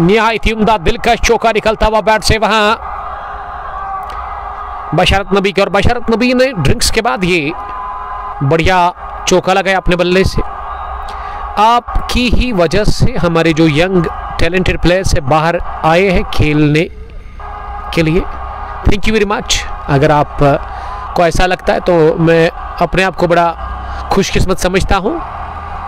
निहायत ही उम्दा दिलकश चौका निकलता हुआ बैट से वहां बशारत नबी के, और बशारत नबी ने ड्रिंक्स के बाद ये बढ़िया चौका लगाया अपने बल्ले से। आपकी ही वजह से हमारे जो यंग टैलेंटेड प्लेयर्स से बाहर आए हैं खेलने के लिए, थैंक यू वेरी मच। अगर आप को ऐसा लगता है तो मैं अपने आप को बड़ा खुशकिस्मत समझता हूं।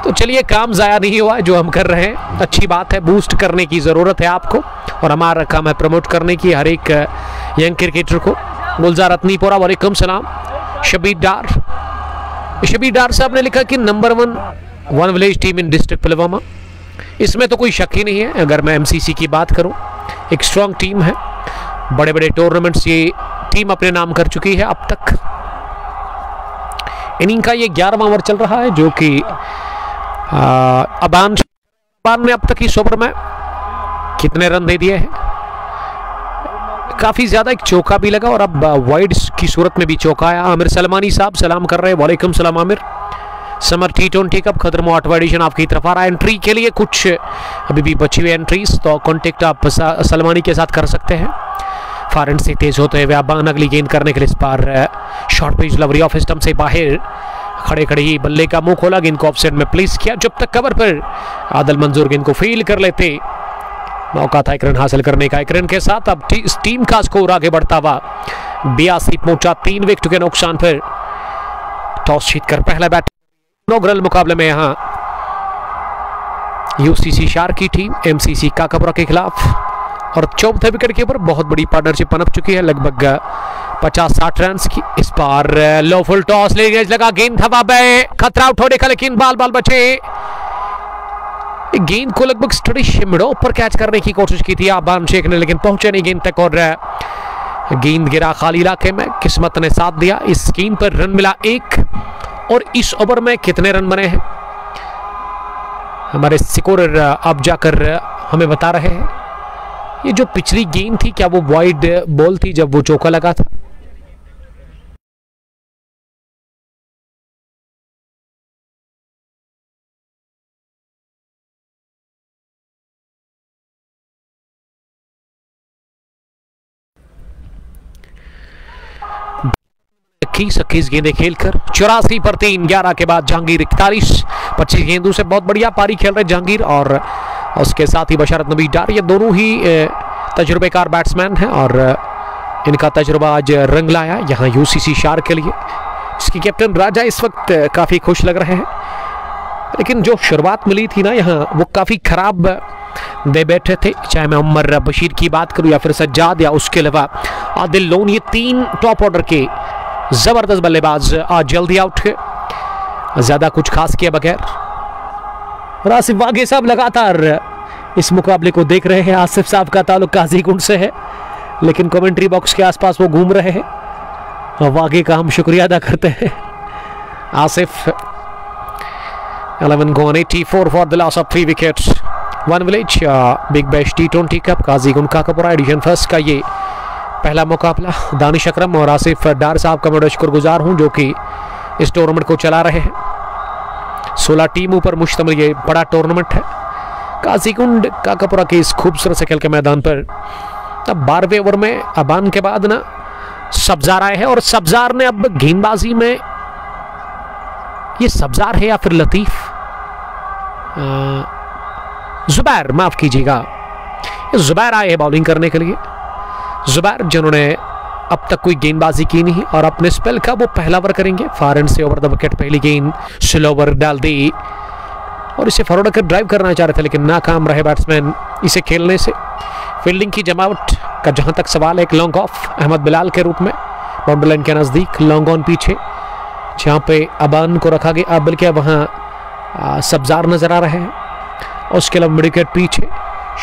तो चलिए, काम ज़ाया नहीं हुआ जो हम कर रहे हैं, अच्छी बात है। बूस्ट करने की ज़रूरत है आपको, और हमारा काम है प्रमोट करने की हर एक यंग क्रिकेटर को। गुलजार अतनीपोरा, वालेकुम सलाम। शबीर डार साहब ने लिखा कि नंबर 1 विलेज टीम इन डिस्ट्रिक्ट पुलवामा। इसमें तो कोई शक ही नहीं है। अगर मैं एमसीसी की बात करूं, एक स्ट्रॉन्ग टीम है, बड़े बड़े टूर्नामेंट्स ये टीम अपने नाम कर चुकी है अब तक। इनिंग का ये 11वां ओवर चल रहा है, जो कि अबान ने अब तक इस ओवर में कितने रन दे दिए हैं, काफी ज्यादा। एक चौका भी लगा और अब वाइड की सूरत में भी चौका आया। आमिर सलमानी साहब सलाम कर रहे हैं, वालेकुम सलाम आमिर। समर T20 कप खतरमो 8वां एडिशन आपकी तरफ आ रहा है। एंट्री के लिए कुछ अभी भी बची हुई एंट्रीज, तो कांटेक्ट आप सलमानी के साथ कर सकते हैं। फारन से तेज होते हुए अबान अगली गेंद करने के लिए इस बार short pitch delivery off stump से बाहर खड़े खड़े ही बल्ले का मुंह खोला, गेंद को ऑफसाइड में प्लेस किया। जब तक कवर पर आदिल मंजूर गेंद को फील कर लेते, मौका था एक रन हासिल करने का। एक रन के साथ अब इस टीम का स्कोर आगे बढ़ता हुआ 82 पहुंचा 3 विकेट के नुकसान पर। टॉस जीतकर पहला बैट इनॉग्रल मुकाबले में यहां यूसीसी शार की टीम एमसीसी काकापुरा के खिलाफ, और चौथे विकेट के ऊपर बहुत बड़ी पार्टनरशिप पनप चुकी है, लगभग 50-60 रन की। इस बार लो फुल टॉस ले लगा, गेंद हवा में, खतरा उठोने का, लेकिन बाल बचे। गेंद को लगभग स्टडी शिमड़ो पर कैच करने की कोशिश की थी आबान शेख ने, लेकिन पहुंचे नहीं गेंद तक, और गेंद गिरा खाली इलाके में। किस्मत ने साथ दिया, इस गेंद पर रन मिला 1। और इस ओवर में कितने रन बने हैं हमारे स्कोरर अब जाकर हमें बता रहे हैं। ये जो पिछली गेंद थी, क्या वो वाइड बॉल थी जब वो चौका लगा था? इक्कीस गेंदें खेलकर 84 पर 3, 11 के बाद जहांगीर 41, 25 गेंदों से बहुत बढ़िया पारी खेल रहे जहांगीर, और उसके साथ ही बशरत नबी डार। ये दोनों ही तजुर्बेकार बैट्समैन हैं और इनका तजुर्बा आज रंग लाया यहाँ यूसीसी शार के लिए। इसकी कैप्टन राजा इस वक्त काफ़ी खुश लग रहे हैं, लेकिन जो शुरुआत मिली थी ना यहाँ, वो काफ़ी ख़राब दे बैठे थे। चाहे मैं उमर बशीर की बात करूँ या फिर सज्जाद या उसके अलावा आदिल लोन, ये 3 टॉप ऑर्डर के ज़बरदस्त बल्लेबाज आज जल्दी आउट हुए, ज़्यादा कुछ खास किए बगैर। और आसिफ वागे साहब लगातार इस मुकाबले को देख रहे हैं। आसिफ साहब का ताल्लुक काजीकुंड से है, लेकिन कमेंट्री बॉक्स के आसपास वो घूम रहे हैं, और वागे का हम शुक्रिया अदा करते हैं। Asif 11 gone 84 for the loss of 3 wickets 1 village. Big bash T20 cup Qazigund Kakapora edition first का ये पहला मुकाबला। दानिश अकरम और आसिफ डार साहब का मैं शुक्रगुजार हूं जो कि इस टूर्नामेंट को चला रहे हैं। 16 टीमों पर मुश्तमिल ये बड़ा टूर्नामेंट है काजीकुंड काकापुरा के इस खूबसूरत से खेल के मैदान पर। अब 12वें ओवर में अबान के बाद ना सब्जार आए हैं, और सब्जार ने अब गेंदबाजी में, ये सब्जार है या फिर लतीफ जुबैर, माफ कीजिएगा, जुबैर आए हैं बॉलिंग करने के लिए। जुबैर जिन्होंने अब तक कोई गेंदबाजी की नहीं, और अपने स्पेल का वो पहला ओवर करेंगे। फारन से ओवर द विकेट पहली गेंद स्लो ओवर डाल दी, और इसे फॉरवर्ड कर ड्राइव करना चाह रहे थे, लेकिन नाकाम रहे बैट्समैन इसे खेलने से। फील्डिंग की जमावट का जहां तक सवाल है, एक लॉन्ग ऑफ अहमद बिलाल के रूप में बाउंड्री लाइन के नज़दीक, लॉन्ग ऑन पीछे जहाँ पे अबान को रखा गया, बल्कि वहाँ सब्जार नजर आ रहे हैं। उसके अलावा मिड विकेट पीछे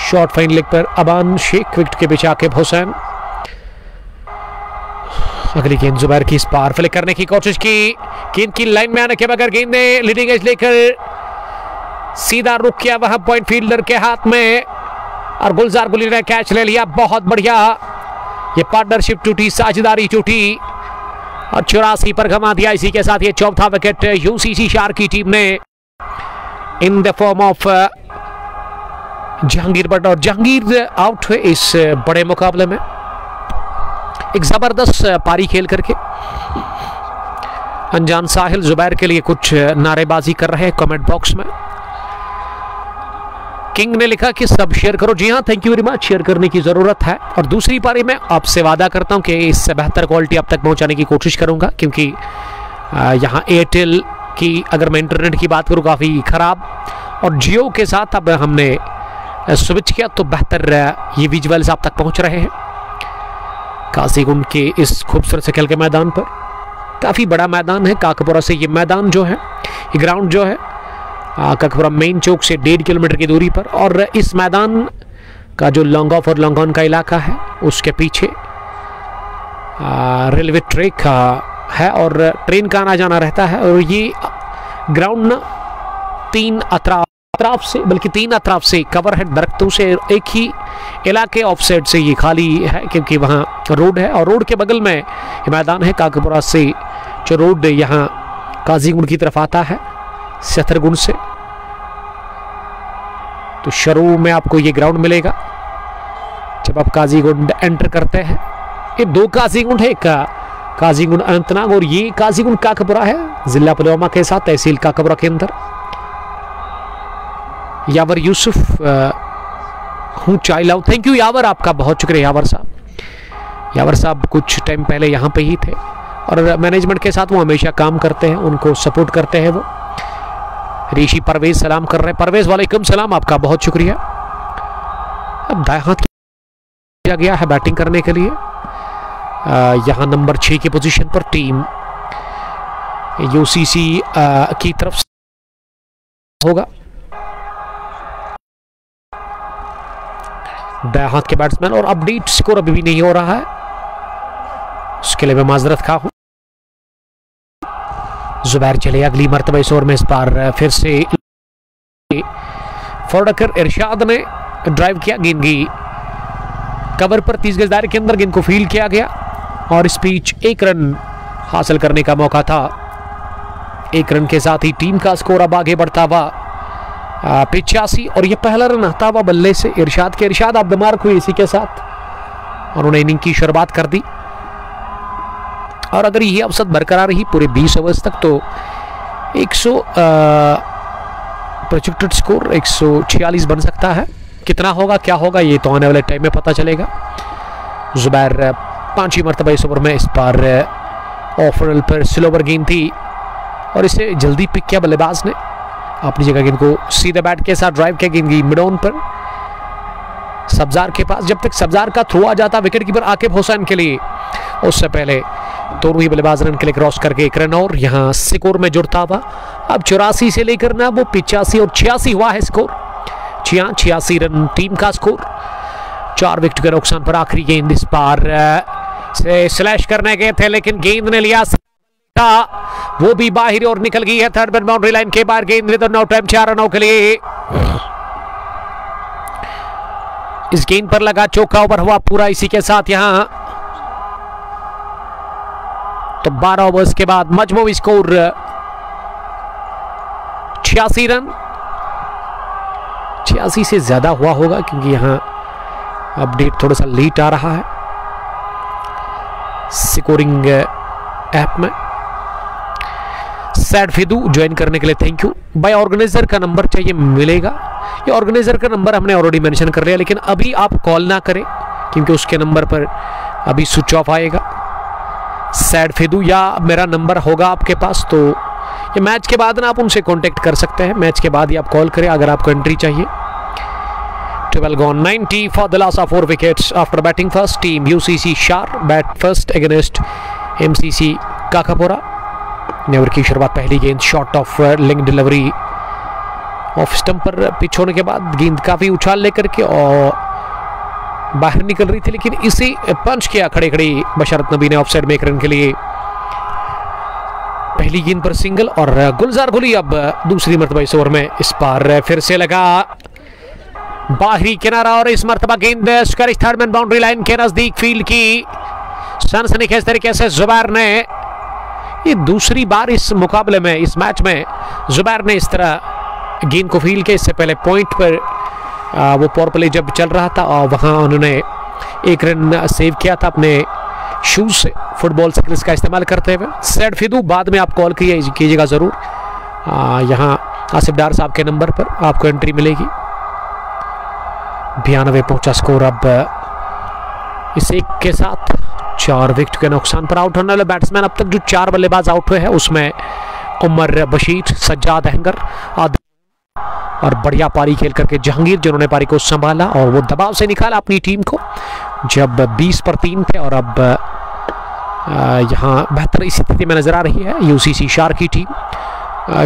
शॉर्ट फाइन लेग पर अबान शेख, विकेट के पीछे आकिब हुसैन। अगली गेंद जुबैर की, इस पार फ्लिक करने की कोशिश की, गेंद की लाइन में आने के बगैर गेंद ने लीडिंग एज लेकर सीधा रुक किया वहां पॉइंट फील्डर के हाथ में, और गुलजार गुली ने कैच ले लिया। बहुत बढ़िया, ये पार्टनरशिप टूटी, साझेदारी टूटी, और 84 पर घमा दिया। इसी के साथ ये चौथा विकेट यूसीसी शार की टीम ने in the form of Jahangir Bhatt, और जहांगीर आउट हुए इस बड़े मुकाबले में एक जबरदस्त पारी खेल करके। अनजान साहिल जुबैर के लिए कुछ नारेबाजी कर रहे हैं कमेंट बॉक्स में। किंग ने लिखा कि सब शेयर करो। जी हाँ, thank you very much, share करने की जरूरत है। और दूसरी पारी में आपसे वादा करता हूं कि इससे बेहतर क्वालिटी आप तक पहुंचाने की कोशिश करूंगा, क्योंकि यहाँ एयरटेल की अगर मैं इंटरनेट की बात करूं काफ़ी ख़राब, और जियो के साथ अब हमने स्विच किया तो बेहतर ये विजुअल्स आप तक पहुंच रहे हैं। काजीकुंड के इस खूबसूरत से खेल के मैदान पर, काफ़ी बड़ा मैदान है काकापुरा से। ये मैदान जो है, ये ग्राउंड जो है काकापुरा मेन चौक से 1.5 किलोमीटर की दूरी पर, और इस मैदान का जो लॉन्ग ऑफ और लॉन्ग ऑन का इलाका है उसके पीछे रेलवे ट्रैक है और ट्रेन का आना जाना रहता है। और ये ग्राउंड ना 3 अतराफ से, बल्कि 3 अतराफ से कवर है दरख्तों से। एक ही इलाके ऑफ साइड से ये खाली है, क्योंकि वहाँ रोड है, और रोड के बगल में ये मैदान है। काकापुरा से जो रोड यहाँ काजीकुंड की तरफ आता है, सतरगुण से। तो शुरू में आपको ये ग्राउंड मिलेगा जब आप काजीगुंड एंटर करते हैं। ये 2 काजीगुंड है, एक काजीगुंड अनंतनाग और ये काजीगुंड काकपुरा है, जिला पुलवामा के साथ, तहसील काकपुरा के अंदर। यावर यूसुफ हूँ चाइलाऊ, थैंक यू यावर, आपका बहुत शुक्रिया यावर साहब। यावर साहब कुछ टाइम पहले यहाँ पे ही थे और मैनेजमेंट के साथ वो हमेशा काम करते हैं, उनको सपोर्ट करते हैं वो। ऋषि परवेज सलाम कर रहे हैं। परवेज वालेकुम सलाम, आपका बहुत शुक्रिया। अब दाएं हाथ किया गया है बैटिंग करने के लिए। यहाँ नंबर 6 की पोजीशन पर टीम यूसीसी की तरफ से होगा। दाएं हाथ के बैट्समैन और अपडेट स्कोर अभी भी नहीं हो रहा है, उसके लिए मैं माजरत खा हूं। जुबैर चले अगली मरतबा इस ओवर में। इस बार फिर से फॉर्डकर इरशाद ने ड्राइव किया, गेंद की कवर पर 30 गज दायरे के अंदर गेंद को फील्ड किया गया और इस बीच 1 रन हासिल करने का मौका था। 1 रन के साथ ही टीम का स्कोर अब आगे बढ़ता हुआ 85 और ये पहला रन आता हुआ बल्ले से इरशाद के। इरशाद आप बीमार हुए इसी के साथ और उन्हें इनिंग की शुरुआत कर दी और अगर ये अवसर बरकरार रही पूरे 20 ओवर्स तक तो 100 प्रोजेक्टेड स्कोर 146 बन सकता है। कितना होगा क्या होगा ये तो आने वाले टाइम में पता चलेगा। जुबैर 5वीं मरतबा इस ओवर में। इस बार ऑफ रन पर स्लोवर गेंद थी और इसे जल्दी पिक किया बल्लेबाज ने, अपनी जगह गेंद को सीधे बैट के साथ ड्राइव किया, गेंद की मिड ऑन पर सब्जार के पास। जब तक सब्जार का थ्रो आ जाता विकेट कीपर आकिब हुसैन के लिए, उससे पहले दोनों ही बल्लेबाज रन के लिए क्रॉस करके 1 रन और यहाँ स्कोर में जुड़ता हुआ अब 84 से लेकर ना वो 85 और 86 हुआ है स्कोर। 86 रन टीम का स्कोर। 4 विकेट के नुकसान पर आखिरी गेंद इस बार से स्लैश करने गए थे लेकिन गेंद ने लिया था, वो भी बाहर और निकल गई है। थर्ड बाउंड्री लाइन के बाहर गेंद विद नो टाइम 4 रनों के लिए। इस गेंद पर लगा चौका ओवर हुआ पूरा इसी के साथ यहां तो 12 ओवर्स के बाद मजमूई स्कोर 86 रन। 86 से ज्यादा हुआ होगा क्योंकि यहां अपडेट थोड़ा सा लेट आ रहा है स्कोरिंग ऐप में। सैड फिदू ज्वाइन करने के लिए थैंक यू भाई। ऑर्गेनाइजर का नंबर चाहिए, मिलेगा। ये ऑर्गेनाइजर का नंबर हमने ऑलरेडी मेंशन कर लिया लेकिन अभी आप कॉल ना करें क्योंकि उसके नंबर पर अभी स्विच ऑफ आएगा। सैड फिदू या मेरा नंबर होगा आपके पास तो ये मैच के बाद ना आप उनसे कांटेक्ट कर सकते हैं। मैच के बाद ही आप कॉल करें अगर आपको एंट्री चाहिए। 12 gone 90 for the loss of 4 wickets after batting first. Team UCC Shar bat first against MCC Kakapora. नेवर की शुरुआत पहली गेंद short of length delivery off stump पर पिच होने के बाद गेंद काफी उछाल लेकर के और बाहर निकल रही थी लेकिन इसे पंच किया खड़े खड़े बशरत नबी ने ऑफसाइड में 1 रन के लिए। पहली गेंद पर सिंगल और गुलजार गुली अब दूसरी मरतबा इस ओवर में। इस बार फिर से लगा बाहरी किनारा और इस मरतबा गेंद थर्ड मैन बाउंड्री लाइन के नजदीक फील्ड की सनसनीखेज तरीके से जुबैर ने, ये दूसरी बार इस मुकाबले में इस मैच में जुबैर ने इस तरह गेंद को फील्ड के। इससे पहले पॉइंट पर वो पावर प्ले जब चल रहा था और वहां उन्होंने 1 रन सेव किया था अपने शूज से फुटबॉल सिकल्स का इस्तेमाल करते हुए। सैड फिदू बाद में आप कॉल कीजिएगा जरूर। यहाँ आसिफ डार साहब के नंबर पर आपको एंट्री मिलेगी। 92 पहुंचा स्कोर। अब इस 1 के साथ 4 विकेट के नुकसान पर आउट होने वाले बैट्समैन अब तक जो 4 बल्लेबाज आउट हुए हैं उसमें उमर बशीर, सज्जाद अहंगर और बढ़िया पारी खेल करके जहांगीर जिन्होंने पारी को संभाला और वो दबाव से निकाला अपनी टीम को जब 20 पर 3 थे। और अब यहाँ बेहतर स्थिति में नजर आ रही है यूसीसी शार की टीम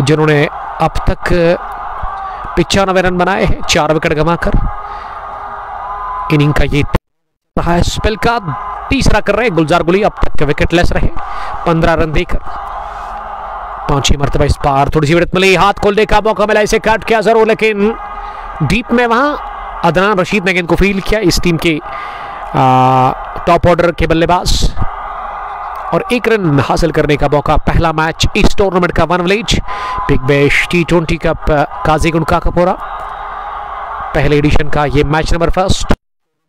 जिन्होंने अब तक 95 रन बनाए हैं 4 विकेट गंवाकर। इनिंग का ये रहा है स्पेल का तीसरा कर रहे गुलजार गुली, अब तक विकेट लेस रहे 15 रन देकर। 5वीं मरतबा इस बार थोड़ी सी विकेट मिली, हाथ खोलने का मौका मिला, इसे कट किया जरूर लेकिन डीप में वहां अदनान रशीद ने गेंद को फील्ड किया। इस टीम के टॉप ऑर्डर के बल्लेबाज और 1 रन हासिल करने का मौका। पहला मैच इस टूर्नामेंट का one village big bash T20 cup Qazigund Kakapora पहले एडिशन का ये मैच नंबर 1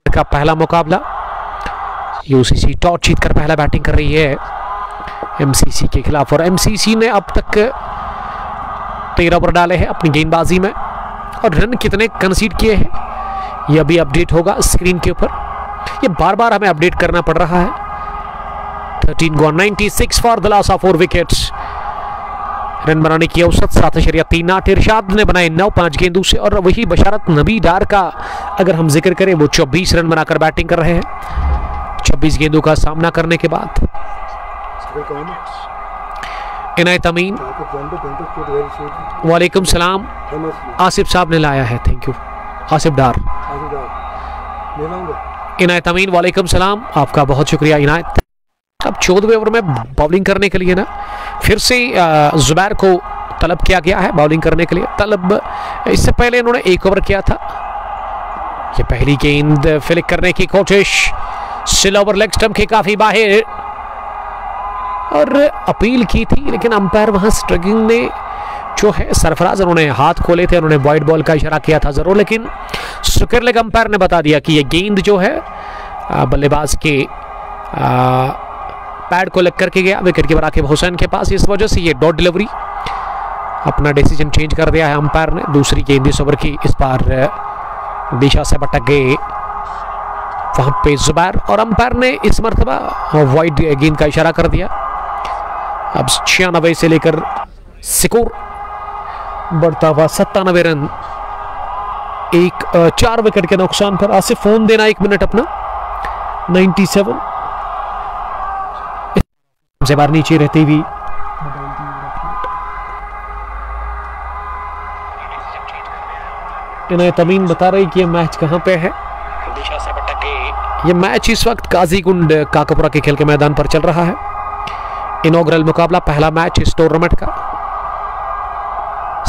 का पहला मुकाबला। यूसीसी टॉस जीतकर पहला बैटिंग कर रही है एमसीसी के खिलाफ, और एमसीसी ने अब तक 13 ओवर डाले हैं अपनी गेंदबाजी में, और रन कितने कंसीड किए हैं यह भी अपडेट होगा स्क्रीन के ऊपर। ये बार बार हमें अपडेट करना पड़ रहा है। 13 gone, 96 for the loss of 4 wickets. Run बनाने की औसत 7.38। इरशाद ने बनाए 9-5 गेंदों से, और वही बशारत नबी डार का अगर हम जिक्र करें वो 24 रन बनाकर बैटिंग कर रहे हैं 26 गेंदों का सामना करने के बाद। इनायत अमीन, वालेकुम सलाम। आसिफ साहब ने लाया है, थैंक यू आसिफ डार। इनायत अमीन, वालेकुम सलाम, आपका बहुत शुक्रिया इनायत। अब 14वें ओवर में बॉलिंग करने के लिए ना फिर से जुबैर को तलब किया गया है बॉलिंग करने के लिए। तलब इससे पहले इन्होंने 1 ओवर किया था। ये पहली गेंद फ्लिक करने की कोशिश, स्लोवर लेग स्टंप के काफी बाहर, और अपील की थी लेकिन अंपायर वहां स्ट्रगिंग ने जो है सरफराज उन्होंने हाथ खोले थे, उन्होंने वाइड बॉल का इशारा किया था जरूर, लेकिन सुकर लेग अंपायर ने बता दिया कि ये गेंद जो है बल्लेबाज के पैड को लग करके गया विकेट कीपर आकिब हुसैन के पास। इस वजह से ये डॉट डिलीवरी, अपना डिसीजन चेंज कर दिया है अंपायर ने। दूसरी गेंद इस ओवर की, इस बार दिशा से भटक गए वहां पे जुबैर, और अंपायर ने इस मरतबा वाइड गेंद का इशारा कर दिया। अब 96 से लेकर स्कोर बढ़ता हुआ 97 रन, 4 विकेट के नुकसान पर। आसिफ फोन देना 1 मिनट अपना। 97 से बार नीचे रहती हुई इनायत अमीन बता रही कि ये मैच कहां पे है। ये मैच इस वक्त काजीगुंड काकापुरा के खेल के मैदान पर चल रहा है। इनॉग्रल मुकाबला, पहला मैच इस टूर्नामेंट का।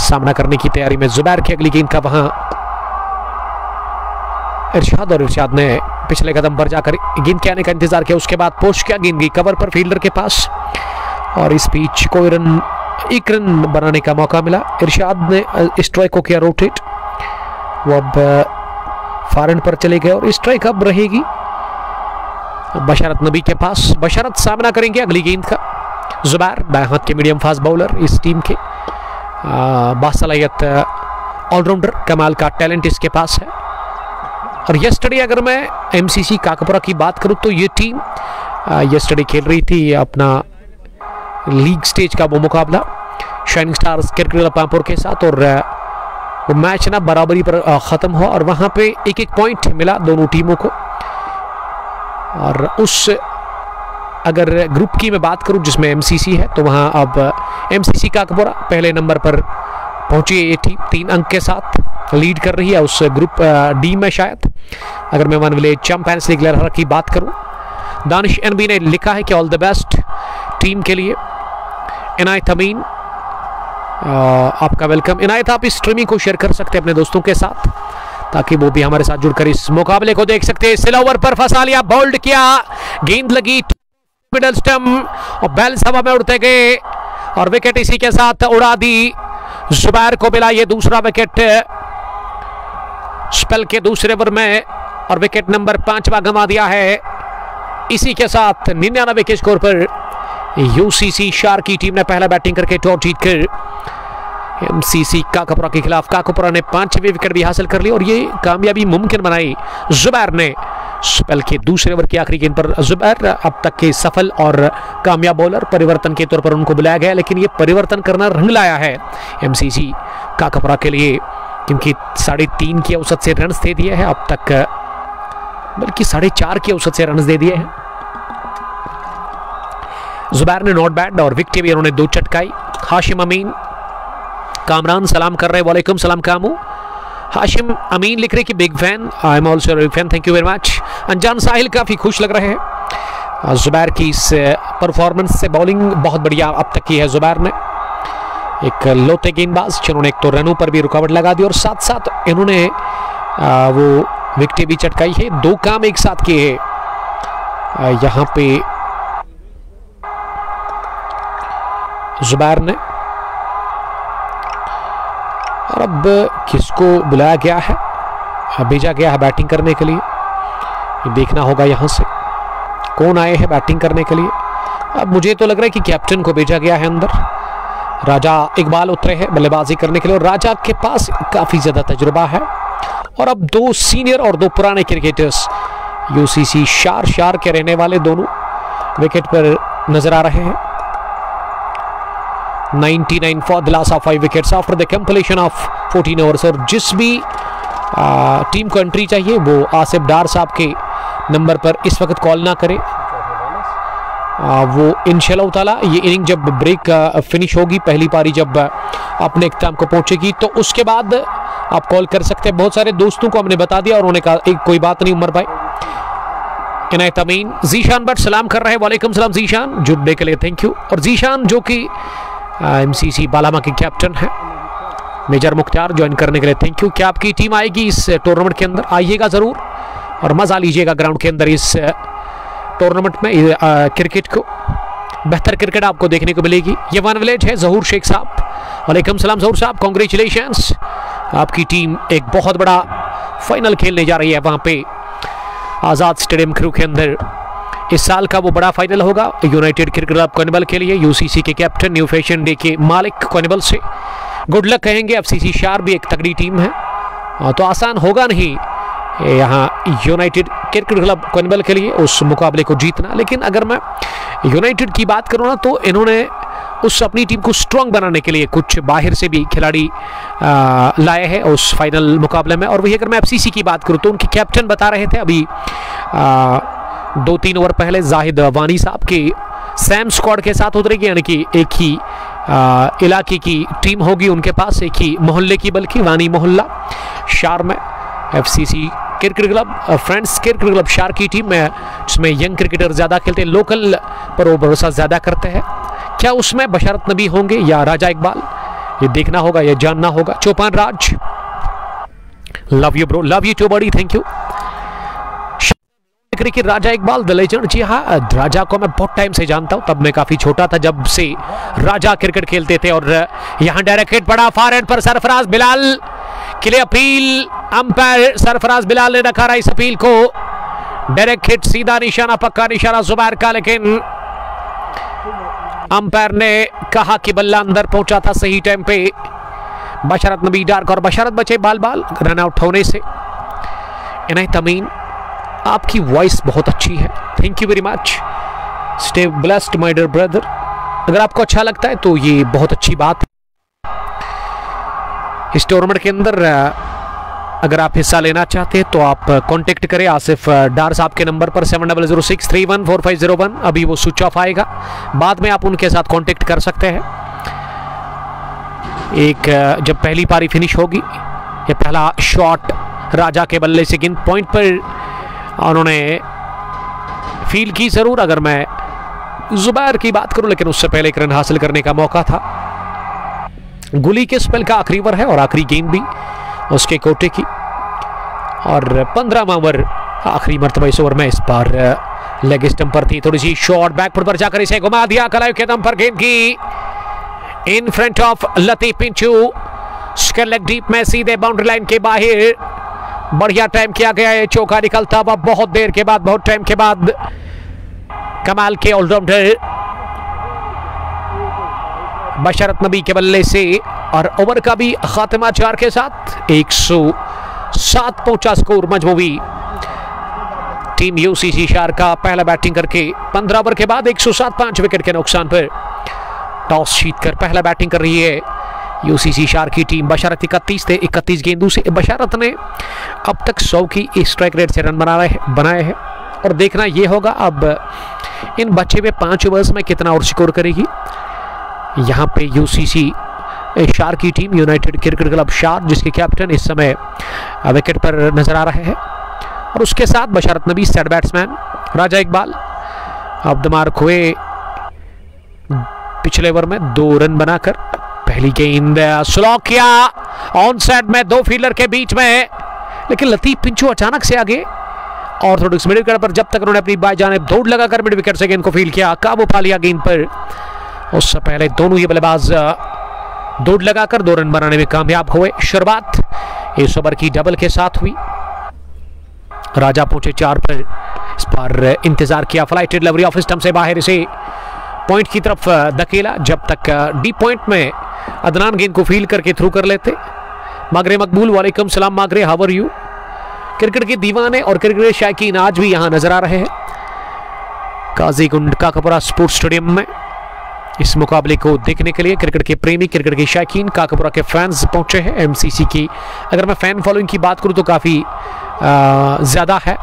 सामना करने की तैयारी में जुबैर की अगली गेंद का वहां इरशाद, और इरशाद ने पिछले कदम पर जाकर गेंद के आने का इंतजार किया, उसके बाद पोस्ट किया, गेंद गई कवर पर फील्डर के पास, और इस बीच कोई रन 1 रन बनाने का मौका मिला। इरशाद ने स्ट्राइक को किया रोटेट, वो अब फॉरएंड पर चले गए, और स्ट्राइक अब रहेगी बशारत नबी के पास। बशारत सामना करेंगे अगली गेंद का। जुबैर दाएं हाथ के मीडियम फास्ट बॉलर, इस टीम के बासलाहियत ऑलराउंडर, कमाल का टैलेंट इसके पास है। और यस्टरडे अगर मैं एमसीसी काकापुरा की बात करूं तो ये टीम यस्टरडे खेल रही थी अपना लीग स्टेज का वो मुकाबला shining stars cricket club Pampore के साथ, और वो मैच ना बराबरी पर ख़त्म हुआ, और वहाँ पे 1-1 पॉइंट मिला दोनों टीमों को। और उस अगर ग्रुप की मैं बात करूं जिसमें एमसीसी है, तो वहाँ अब एमसीसी काकापुरा पहले नंबर पर पहुंची है। ये टीम 3 अंक के साथ लीड कर रही है उस ग्रुप डी में शायद। अगर मैं वन विलेज चैंपियंस लीग लहर की बात करूं, दानिश एनबी ने लिखा है कि ऑल द बेस्ट टीम के लिए। इनायत अमीन, आपका वेलकम। इनायत, आप इस स्ट्रीमिंग को शेयर कर सकते हैं अपने दोस्तों के साथ, ताकि वो भी हमारे साथ जुड़कर इस मुकाबले को देख सकते हैं। स्लोवर पर फंसा लिया, बोल्ड किया, गेंद लगी मिडल स्टंप और बेल्स हवा में उड़ते गए, और विकेट इसी के साथ उड़ा दी। जुबैर को मिला ये दूसरा विकेट स्पेल के दूसरे ओवर में, और विकेट नंबर 5वां गंवा दिया है। इसी के साथ 99 के स्कोर पर यूसीसी शार की टीम ने पहला बैटिंग करके टॉस जीतकर एमसीसी काकापुरा के खिलाफ, काकापुरा ने 5वें विकेट भी हासिल कर ली, और ये कामयाबी मुमकिन बनाई जुबैर ने। स्पेल के दूसरे ओवर की आखिरी गेंद पर जुबैर अब तक के सफल और कामयाब बॉलर, परिवर्तन के तौर पर उनको बुलाया गया, लेकिन ये परिवर्तन करना रंग लाया है एमसीसी काकापुरा के लिए, क्योंकि 3.5 की औसत से रन दे दिए हैं अब तक, बल्कि 4.5 की औसत से रन दे दिए हैं। जुबैर ने नॉट बैड, और विकेट भी उन्होंने 2 चटकाई। हाशिम अमीन, कामरान सलाम कर रहे हैं, वालेकुम सलाम कामू। हाशिम अमीन लिख रहे कि big fan, I am also big fan, thank you very much. अनजान साहिल काफ़ी खुश लग रहे हैं जुबैर की इस परफॉर्मेंस से। बॉलिंग बहुत बढ़िया अब तक की है जुबैर ने, एक लोते गेंदबाज जिन्होंने एक तो रनों पर भी रुकावट लगा दी, और साथ साथ इन्होंने वो विकेट भी चटकाई है। 2 काम एक साथ किए हैं यहाँ पे जुबैर ने। और अब किसको बुलाया गया है, भेजा गया है बैटिंग करने के लिए, ये देखना होगा यहां से कौन आए हैं बैटिंग करने के लिए। अब मुझे तो लग रहा है कि कैप्टन को भेजा गया है अंदर। राजा इकबाल उतरे हैं बल्लेबाजी करने के लिए और राजा के पास काफी ज्यादा तजुर्बा है। और अब 2 सीनियर और 2 पुराने क्रिकेटर्स यूसीसी शार के रहने वाले दोनों विकेट पर नजर आ रहे हैं। 99 for the loss of 5 wickets after the completion of 14 overs. और जिस भी टीम को एंट्री चाहिए वो आसिफ डार साहब के नंबर पर इस वक्त कॉल ना करे। वो इंशाल्लाह ताला ये इनिंग जब ब्रेक फिनिश होगी, पहली पारी जब अपने इख्तिताम को पहुंचेगी तो उसके बाद आप कॉल कर सकते हैं। बहुत सारे दोस्तों को हमने बता दिया और उन्होंने कहा एक कोई बात नहीं उमर भाई। इनायत अमीन जीशान बट सलाम कर रहे हैं, वालेकुम सलाम जीशान, जुड़ने के लिए थैंक यू। और जीशान जो कि एमसीसी बालामा के कैप्टन है, मेजर मुख्तार ज्वाइन करने के लिए थैंक यू। क्या आपकी टीम आएगी इस टूर्नामेंट के अंदर? आइएगा ज़रूर और मज़ा लीजिएगा ग्राउंड के अंदर इस टूर्नामेंट में। क्रिकेट को बेहतर क्रिकेट आपको देखने को मिलेगी। ये वन विलेज है जहूर शेख साहब, वालेकुम सलाम जहूर साहब, कॉन्ग्रेचुलेशंस। आपकी टीम एक बहुत बड़ा फाइनल खेलने जा रही है वहाँ पे आज़ाद स्टेडियम क्रू के अंदर। इस साल का वो बड़ा फाइनल होगा यूनाइटेड क्रिकेट क्लब कोनिबल के लिए। यूसीसी के कैप्टन न्यू फैशन डे के मालिक कोनिबल से गुड लक कहेंगे। एफसीसी शार भी एक तगड़ी टीम है तो आसान होगा नहीं यहाँ यूनाइटेड क्रिकेट क्लब कोनिबल के लिए उस मुकाबले को जीतना। लेकिन अगर मैं यूनाइटेड की बात करूँ ना तो इन्होंने उस अपनी टीम को स्ट्रांग बनाने के लिए कुछ बाहर से भी खिलाड़ी लाए हैं उस फाइनल मुकाबले में। और वही अगर मैं एफसीसी की बात करूँ तो उनके कैप्टन बता रहे थे अभी 2-3 ओवर पहले जाहिद वानी साहब के सैम स्क्वाड के साथ उतरेगी, यानी कि एक ही इलाके की टीम होगी उनके पास, एक ही मोहल्ले की, बल्कि वानी मोहल्ला शार में FCC cricket club friends cricket club शार की टीम में, जिसमें यंग क्रिकेटर ज़्यादा खेलते हैं, लोकल पर वो भरोसा ज़्यादा करते हैं। क्या उसमें बशरत नबी होंगे या राजा इकबाल, ये देखना होगा, ये जानना होगा। Chopan Raj love you bro, love you too buddy, thank you. Cricket Raja Iqbal the legend, जी हाँ राजा को मैं बहुत टाइम से जानता हूँ, तब मैं काफी छोटा था जब से राजा क्रिकेट खेलते थे। और यहाँ डायरेक्ट हिट पड़ा फार एंड पर सरफराज बिलाल के लिए अपील, अंपायर सरफराज बिलाल ने नकारा इस अपील को। डायरेक्ट हिट, सीधा निशाना, पक्का निशाना जुबैर का, लेकिन अंपायर ने कहा कि बल्ला अंदर पहुंचा था सही टाइम पे। बशरत नबी डार्क और बशरत बचे बाल बाल रन आउट होने से। इनायत अमीन आपकी वॉइस बहुत अच्छी है, thank you very much, stay blessed my dear brother. अगर आपको अच्छा लगता है तो ये बहुत अच्छी बात है। इस टूर्नामेंट के अंदर अगर आप हिस्सा लेना चाहते हैं तो आप कांटेक्ट करें आसिफ डार साहब के नंबर पर 7006314501। अभी वो स्विच ऑफ आएगा, बाद में आप उनके साथ कांटेक्ट कर सकते हैं। एक जब पहली पारी फिनिश होगी, ये पहला शॉट राजा के बल्ले से गेंद पॉइंट पर उन्होंने फील की जरूर। अगर मैं जुबैर की बात करूं, लेकिन उससे पहले एक रन हासिल करने का मौका था। गुली के स्पेल का आखिरी ओवर है और आखिरी गेंद भी उसके कोटे की। और 15वां ओवर आखिरी मरतबा इस ओवर में इस बार लेग स्टंप पर थी, थोड़ी सी शॉर्ट बैकफुट पर जाकर इसे घुमा दिया, कलाई के दम पर गेंद की in front of Latif Pinchoo, square leg deep में सीधे बाउंड्री लाइन के बाहर। बढ़िया टाइम किया गया है, चौका निकलता हुआ बहुत देर के बाद, बहुत टाइम के बाद। कमाल के ऑलराउंडर बशरत नबी के बल्ले से, और ओवर का भी खात्मा 4 के साथ 107 पहुंचा स्कोर। मजमूई टीम यूसीसी शार का पहला बैटिंग करके 15 ओवर के बाद 107 5 विकेट के नुकसान पर टॉस जीतकर पहला बैटिंग कर रही है यूसीसी शार की टीम। बशरत 31 थे, 31 गेंदों से बशरत ने अब तक 100 की स्ट्राइक रेट से रन बनाए हैं। और देखना यह होगा अब इन बच्चे में 5 ओवर्स में कितना और स्कोर करेगी। यहाँ पे यूसीसी शार की टीम यूनाइटेड क्रिकेट क्लब शार, जिसके कैप्टन इस समय विकेट पर नजर आ रहे हैं, और उसके साथ बशरत नबी सेट बैट्समैन राजा इकबाल। अब दिमाग हुए पिछले ओवर में 2 रन बनाकर पहली गेंद स्लो किया ऑन साइड में 2 फील्डर के बीच में, लेकिन लतीफ पिंचू अचानक से आगे और थोड़ी मिड विकेट पर, जब तक उन्होंने अपनी बाई जानिब दौड़ लगाकर मिड विकेट से गेंद को फील्ड किया, काबू पा लिया गेंद पर उससे पहले दोनों ही बल्लेबाज दौड़ लगाकर 2 रन बनाने में कामयाब हुए। शुरुआत इस ओवर की डबल के साथ हुई। राजा पहुंचे 4 पर, इस पर इंतजार किया, फ्लाइट डिलीवरी ऑफ स्टंप से बाहर इसे पॉइंट की तरफ धकेला। जब तक डीप पॉइंट में अदनान गेंद को फील करके थ्रू कर लेते। मागरे मकबूल, वालेकुम सलाम Magrey, how are you. Cricket के दीवाने और क्रिकेट के शायकीन आज भी यहां नजर आ रहे हैं काजीगुंड काकापुरा स्पोर्ट्स स्टेडियम में इस मुकाबले को देखने के लिए। क्रिकेट के प्रेमी, क्रिकेट के शायकीन, काकापुरा के फैंस पहुंचे हैं। एमसीसी की अगर मैं फैन फॉलोइंग की बात करूं तो काफ़ी ज़्यादा है।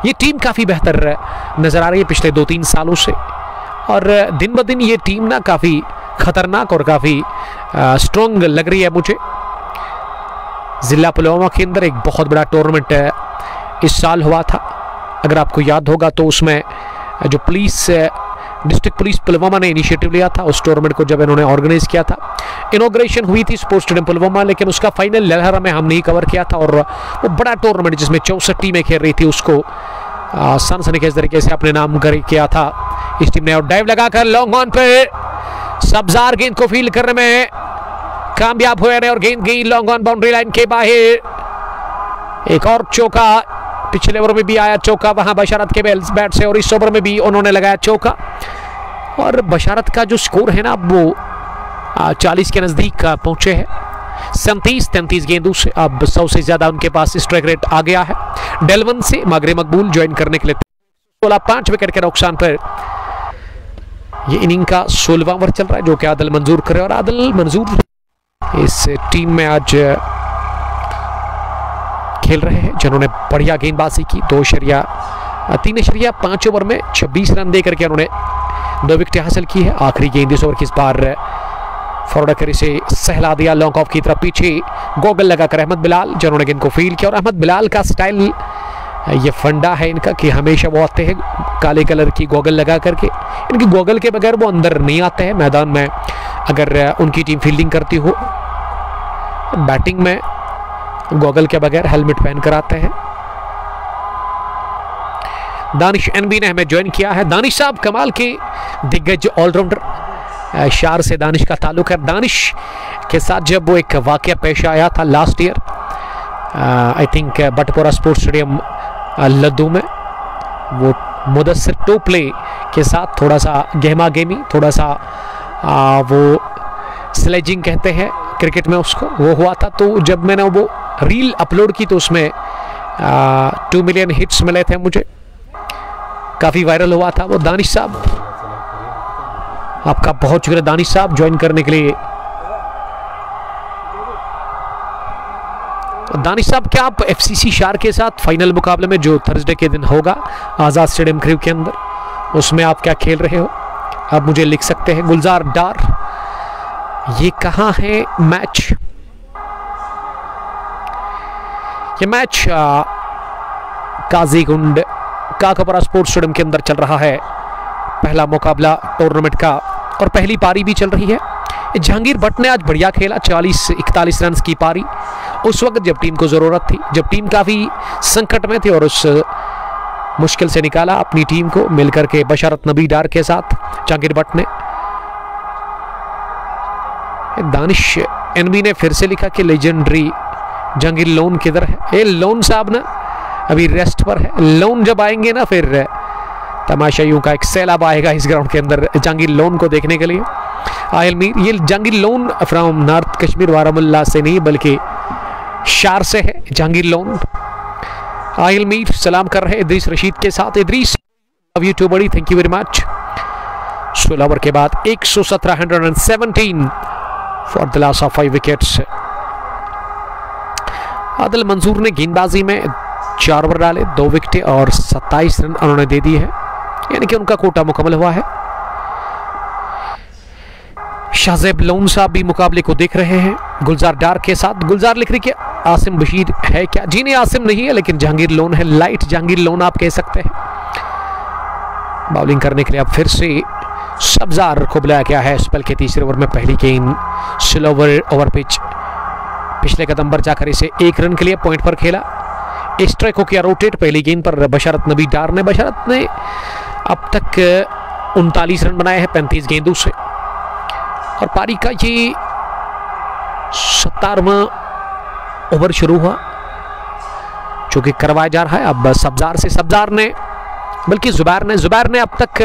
ये टीम काफ़ी बेहतर नज़र आ रही है पिछले 2-3 सालों से, और दिन ब दिन ये टीम ना काफ़ी खतरनाक और काफ़ी स्ट्रॉन्ग लग रही है मुझे। ज़िला पुलवामा के अंदर एक बहुत बड़ा टूर्नामेंट इस साल हुआ था, अगर आपको याद होगा तो उसमें जो पुलिस डिस्ट्रिक्ट पुलिस पुलवामा ने इनिशिएटिव लिया था उस टूर्नामेंट को जब इन्होंने ऑर्गेनाइज किया था। इनॉग्रेशन हुई थी स्पोर्ट्स स्टेडियम पुलवामा, लेकिन उसका फाइनल लहरा में हमने ही कवर किया था, और वो बड़ा टूर्नामेंट जिसमें 64 टीमें खेल रही थी उसको सनसनीखेज तरीके से अपने नाम किया था इस टीम ने। और डाइव लगाकर लॉन्ग ऑन पे सब्जार गेंद को फील्ड करने में कामयाब हुए और गेंद गई लॉन्ग ऑन बाउंड्री लाइन के बाहर। एक और चौका, पिछले ओवर में भी आया चौका वहां बशारत के बैट से, और इस ओवर में भी उन्होंने लगाया चौका। और बशारत का जो स्कोर है ना वो 40 के नजदीक पहुंचे हैं। 37-33 गेंदों से अब 100 से ज्यादा उनके पास स्ट्राइक रेट आ गया है। डेलवन से मागरे मकबूल ज्वाइन करने के लिए 16-5 विकेट के नुकसान पर ये इनिंग का 16वां ओवर चल रहा है जो कि आदिल मंजूर करे। और आदिल मंजूर इस टीम में आज खेल रहे हैं जिन्होंने बढ़िया गेंदबाजी की। 3.5 ओवर में 26 रन देकर के उन्होंने 2 विकेट हासिल की है। आखिरी गेंद इस ओवर की इस बार फॉरवर्ड करे से सहला दिया लॉन्ग ऑफ की तरफ। पीछे गोगल लगाकर अहमद बिलाल जिन्होंने गेंद को फील्ड किया। और अहमद बिलाल का स्टाइल, ये फंडा है इनका कि हमेशा वो आते हैं काले कलर की गोगल लगा करके। इनकी गोगल के बगैर वो अंदर नहीं आते हैं मैदान में अगर उनकी टीम फील्डिंग करती हो। बैटिंग में गोगल के बगैर हेलमेट पहन कर आते हैं। दानिश एनबी ने हमें ज्वाइन किया है। दानिश साहब कमाल के दिग्गज ऑलराउंडर, शार से दानिश का ताल्लुक है। दानिश के साथ जब वो एक वाकया पेश आया था last year, I think Batpora sports stadium Ladhoo में, वो मुदस्सिर टू प्ले के साथ थोड़ा सा गहमा गेमी, थोड़ा सा वो स्लेजिंग कहते हैं क्रिकेट में उसको, वो हुआ था। तो जब मैंने वो रील अपलोड की तो उसमें 2 मिलियन हिट्स मिले थे मुझे, काफ़ी वायरल हुआ था वो। दानिश साहब आपका बहुत शुक्रिया दानिश साहब ज्वाइन करने के लिए। दानिश साहब क्या आप एफसीसी शार के साथ फाइनल मुकाबले में जो थर्सडे के दिन होगा आज़ाद स्टेडियम क्रीव के अंदर, उसमें आप क्या खेल रहे हो? आप मुझे लिख सकते हैं। गुलजार डार, ये कहाँ है मैच? ये match Qazigund Kakapora sports stadium के अंदर चल रहा है। पहला मुकाबला टूर्नामेंट का और पहली पारी भी चल रही है। जहांगीर भट्ट ने आज बढ़िया खेला, 40-41 रन की पारी उस वक्त जब टीम को जरूरत थी, जब टीम काफी संकट में थी, और उस मुश्किल से निकाला अपनी टीम को मिलकर के बशारत नबी डार के साथ जहांगीर भट्ट ने। दानिश एनबी ने फिर से लिखा कि लेजेंडरी जहांगीर लोन किधर है? ये लोन साहब ना अभी रेस्ट पर है, लोन जब आएंगे ना फिर तमाशाइयों का एक सैलाब आएगा इस ग्राउंड के अंदर जहांगीर लोन को देखने के लिए। आयल मीर, ये Jahangir loan from north Kashmir Baramulla से नहीं बल्कि शार से है जहांगीर लोन। आयल मीर सलाम कर रहे हैं इदरीस रशीद के साथ। Idris love you too buddy, thank you very much. 16 over के बाद 117 for the loss of 5 wickets. Adil मंजूर ने गेंदबाजी में 4 ओवर डाले, 2 विकेट और 27 रन उन्होंने दे दी है, यानी कि उनका कोटा मुकम्मल हुआ है। शाहजेब लोन साहब भी मुकाबले को देख रहे हैं गुलजार डार के साथ। गुलजार लिख रही कि आसिम बशीर है क्या? जी नहीं, आसिम नहीं है, लेकिन जहांगीर लोन है, लाइट जहांगीर लोन आप कह सकते हैं। बॉलिंग करने के लिए अब फिर से सब्जार को बुलाया गया है। स्पेल के तीसरे ओवर में पहली गेंद स्लोवर ओवर पिच, पिछले कदम पर जाकर इसे 1 रन के लिए पॉइंट पर खेला। स्ट्राइक को किया रोटेट पहली गेंद पर बशारत नबी डार ने। बशारत ने अब तक 39 रन बनाए हैं 35 गेंदों से। और पारी का ये 17वां ओवर शुरू हुआ जो कि करवाया जा रहा है अब सब्जार ने बल्कि जुबैर ने अब तक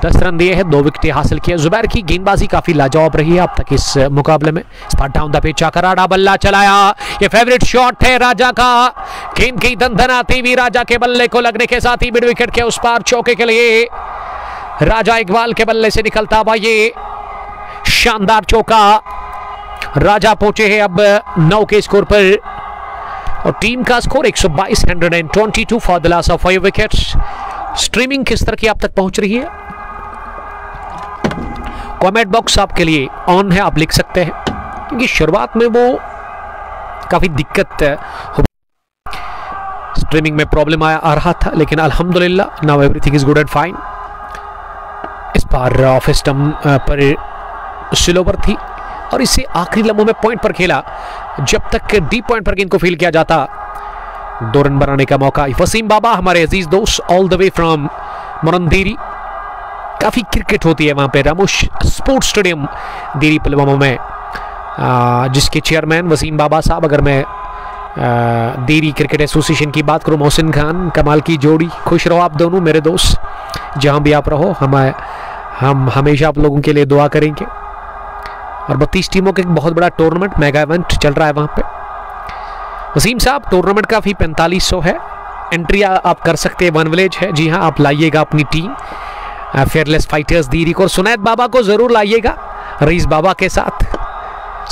10 रन दिए हैं, 2 विकेट हासिल किए। जुबैर की गेंदबाजी काफी लाजवाब रही है अब तक इस मुकाबले में। डाउन द पिच कराड़ा बल्ला चलाया, ये फेवरेट शॉट है राजा का। गेंद की दंदनाती हुई राजा के बल्ले को लगने के साथ ही मिड विकेट के उस पार चौके के लिए राजा इकबाल के बल्ले से निकलता हुआ ये शानदार चौका। राजा पहुंचे हैं अब 9 के स्कोर पर और टीम का score 122 122 for the loss of 5 wickets. Streaming किस तरह की आप तक पहुंच रही है? कमेंट बॉक्स आपके लिए ऑन है, आप लिख सकते हैं क्योंकि शुरुआत में वो काफी दिक्कत स्ट्रीमिंग में प्रॉब्लम आ रहा था, लेकिन अल्हम्दुलिल्लाह now everything is good and fine. इस बार ऑफ स्टंप पर स्लोवर थी और इसे आखिरी लम्हों में पॉइंट पर खेला जब तक डीप पॉइंट पर गेंद को फील किया जाता। 2 रन बनाने का मौका। वसीम बाबा हमारे अजीज दोस्त ऑल द वे फ्रॉम मुरंदीरी। काफी क्रिकेट होती है वहां पे रामोश स्पोर्ट्स स्टेडियम दीरी पुलवामा में, जिसके चेयरमैन वसीम बाबा साहब। अगर मैं दीरी क्रिकेट एसोसिएशन की बात करूं, मोहसिन खान कमाल की जोड़ी। खुश रहो आप दोनों मेरे दोस्त, जहां भी आप रहो। हम हमेशा आप लोगों के लिए दुआ करेंगे। और 32 टीमों के एक बहुत बड़ा टूर्नामेंट मेगा इवेंट चल रहा है वहां पे। वसीम साहब टूर्नामेंट का फी 4500 है। एंट्री आप कर सकते हैं, 1 विलेज है। जी हाँ, आप लाइएगा अपनी टीम फेयरलेस फाइटर्स दीरी को। सुनैद बाबा को जरूर लाइएगा रईस बाबा के साथ।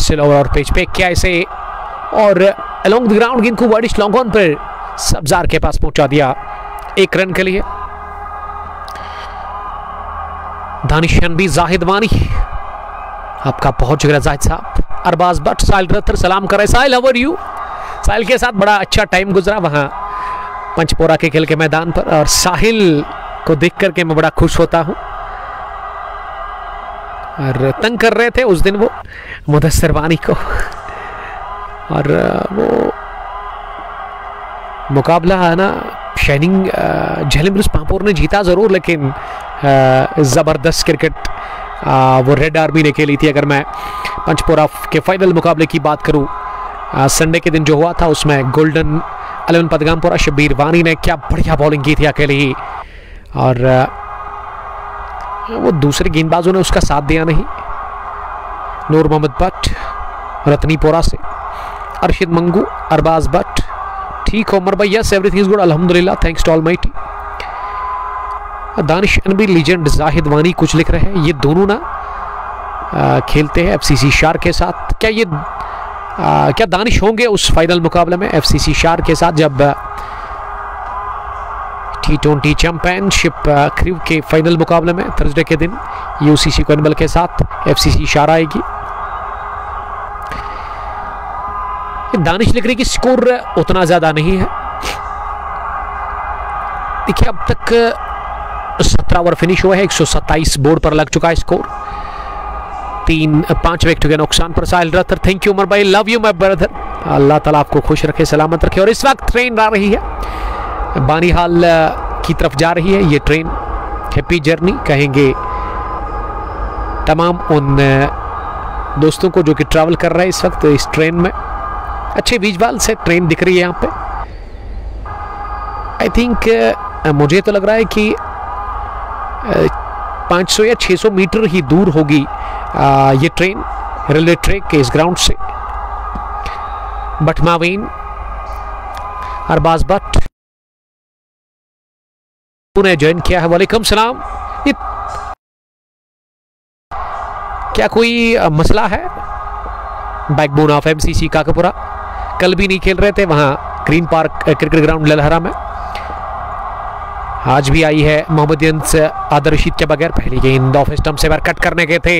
स्लोवर और पिच पे क्या इसे और अलोंग द ग्राउंड गेंद को वाइडिश लॉन्ग ऑन पर सब्जार के पास पहुंचा दिया 1 रन के लिए। दानिश अनबी जाहिद वानी आपका पहुंच गया जाहिद साहब। अरबाज भट्ट साहिल रत्तर सलाम करे। साहिल हाउ आर यू? साहिल के साथ बड़ा अच्छा टाइम गुजरा वहां पंचपोरा के खेल के मैदान पर और साहिल को देख करके मैं बड़ा खुश होता हूं। और तंग कर रहे थे उस दिन वो मुदस्सिर वानी को और वो मुकाबला है ना शाइनिंग झेलम पांपोर ने जीता जरूर, लेकिन जबरदस्त क्रिकेट वो रेड आर्मी ने खेली थी। अगर मैं पंचपोरा के फाइनल मुकाबले की बात करूं, संडे के दिन जो हुआ था उसमें गोल्डन 11 पदगामपुरा शब्बीर वानी ने क्या बढ़िया बॉलिंग की थी अकेले ही और वो दूसरे गेंदबाजों ने उसका साथ दिया नहीं। नूर मोहम्मद भट्ट रतनीपोरा से, अरशद मंगू, अरबाज भट्ट। ठीक हो उमर भाई? यस एवरीथिंग इज गुड अल्हम्दुलिल्लाह, थैंक्स टू ऑलमाइटी। दानिश अनबी लीजेंड जाहिद वानी कुछ लिख रहे हैं। ये दोनों ना खेलते हैं एफसीसी शार के साथ। क्या दानिश होंगे उस फाइनल मुकाबले में एफसीसी शार के साथ जब T20 चैंपियनशिप क्रू के फाइनल मुकाबले में थर्सडे के दिन यूसीसी कोइनबल के साथ एफसीसी शार आएगी। दानिश लिख रही कि स्कोर उतना ज्यादा नहीं है। देखिए अब तक 17 ओवर फिनिश हुआ है, 127 बोर्ड पर लग चुका है स्कोर। 5 विकेट के नुकसान पर। साहिल रत्तर थैंक यू उमर भाई, लव यू माय ब्रदर। अल्लाह ताला आपको खुश रखे, सलामत रखे। और इस वक्त ट्रेन आ रही है बानीहाल की तरफ जा रही है ये ट्रेन। हैप्पी जर्नी कहेंगे तमाम उन दोस्तों को जो कि ट्रैवल कर रहे हैं इस वक्त इस ट्रेन में। अच्छे विजुअल से ट्रेन दिख रही है यहाँ पे। आई थिंक मुझे तो लग रहा है कि 500 या 600 मीटर ही दूर होगी ये ट्रेन रेलवे ट्रैक के इस ग्राउंड से। बट मावीन अरबाज भट्ट ने ज्वाइन किया है। वालेकुम सलाम। क्या कोई मसला है? बैकबोन ऑफ एमसीसी काकापुरा कल भी नहीं खेल रहे थे वहां ग्रीन पार्क क्रिकेट ग्राउंड ललहरा में। आज भी आई है मोहम्मद आदर रशीद के बगैर। पहली गेंद ऑफ स्टंप से कट करने के थे,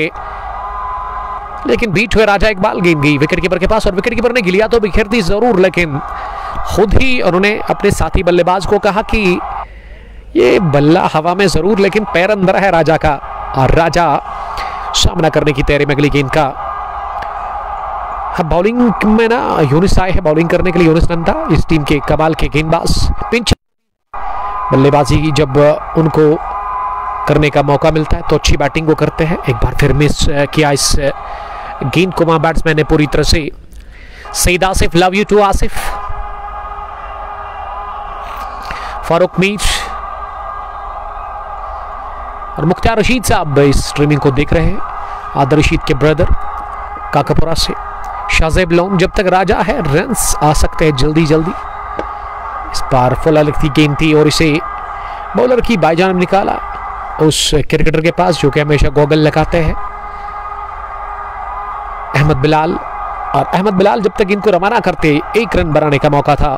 लेकिन बीट हुए राजा इकबाल। गेंद गई विकेट कीपर के पास और विकेट कीपर ने गिलिया तो बिखेर दी जरूर, लेकिन खुद ही उन्होंने अपने साथी बल्लेबाज को कहा कि ये बल्ला हवा में जरूर, लेकिन पैर अंदर है राजा का। और राजा सामना करने की तैयारी में अगली गेंद का। बॉलिंग में ना यूनिस आए हैं बॉलिंग करने के लिए। यूनिस नंदा इस टीम के कमाल के गेंदबाज। पिंच बल्लेबाजी जब उनको करने का मौका मिलता है तो अच्छी बैटिंग वो करते हैं। एक बार फिर मिस किया इस गेंद को वहां बैट्समैन ने पूरी तरह से। Saeed Asif, love you too Asif. Farooq Mir और मुख्तार रशीद साहब इस स्ट्रीमिंग को देख रहे हैं, आदर रशीद के ब्रदर काकापुरा से। शाहजेब लोन, जब तक राजा है रन्स आ सकते हैं जल्दी जल्दी। इस बार फुल लगती गेंद थी और इसे बॉलर की बाईजान निकाला उस क्रिकेटर के पास जो कि हमेशा गॉगल लगाते हैं, अहमद बिलाल। और अहमद बिलाल जब तक इनको रवाना करते 1 रन बनाने का मौका था।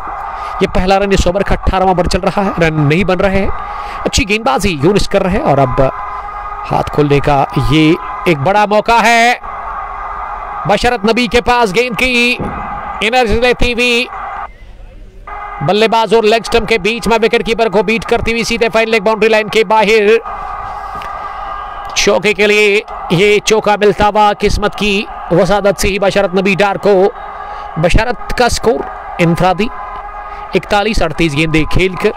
ये पहला रन इस ओवर का 18वां ओवर चल रहा है, रन नहीं बन रहे हैं। अच्छी गेंदबाजी यूनिस कर रहे हैं और अब हाथ खोलने का ये एक बड़ा मौका है। बशरत नबी के पास गेंद की एनर्जी लेती हुई बल्लेबाज और लेग स्टंप के बीच में विकेट कीपर को बीट करती हुई सीधे फाइन लेग बाउंड्री लाइन के बाहर। चौके के लिए ये चौका मिलता हुआ किस्मत की वसादत से ही बशरत नबी डार को। बशरत का स्कोर इनफरादी 41-38 गेंदें खेलकर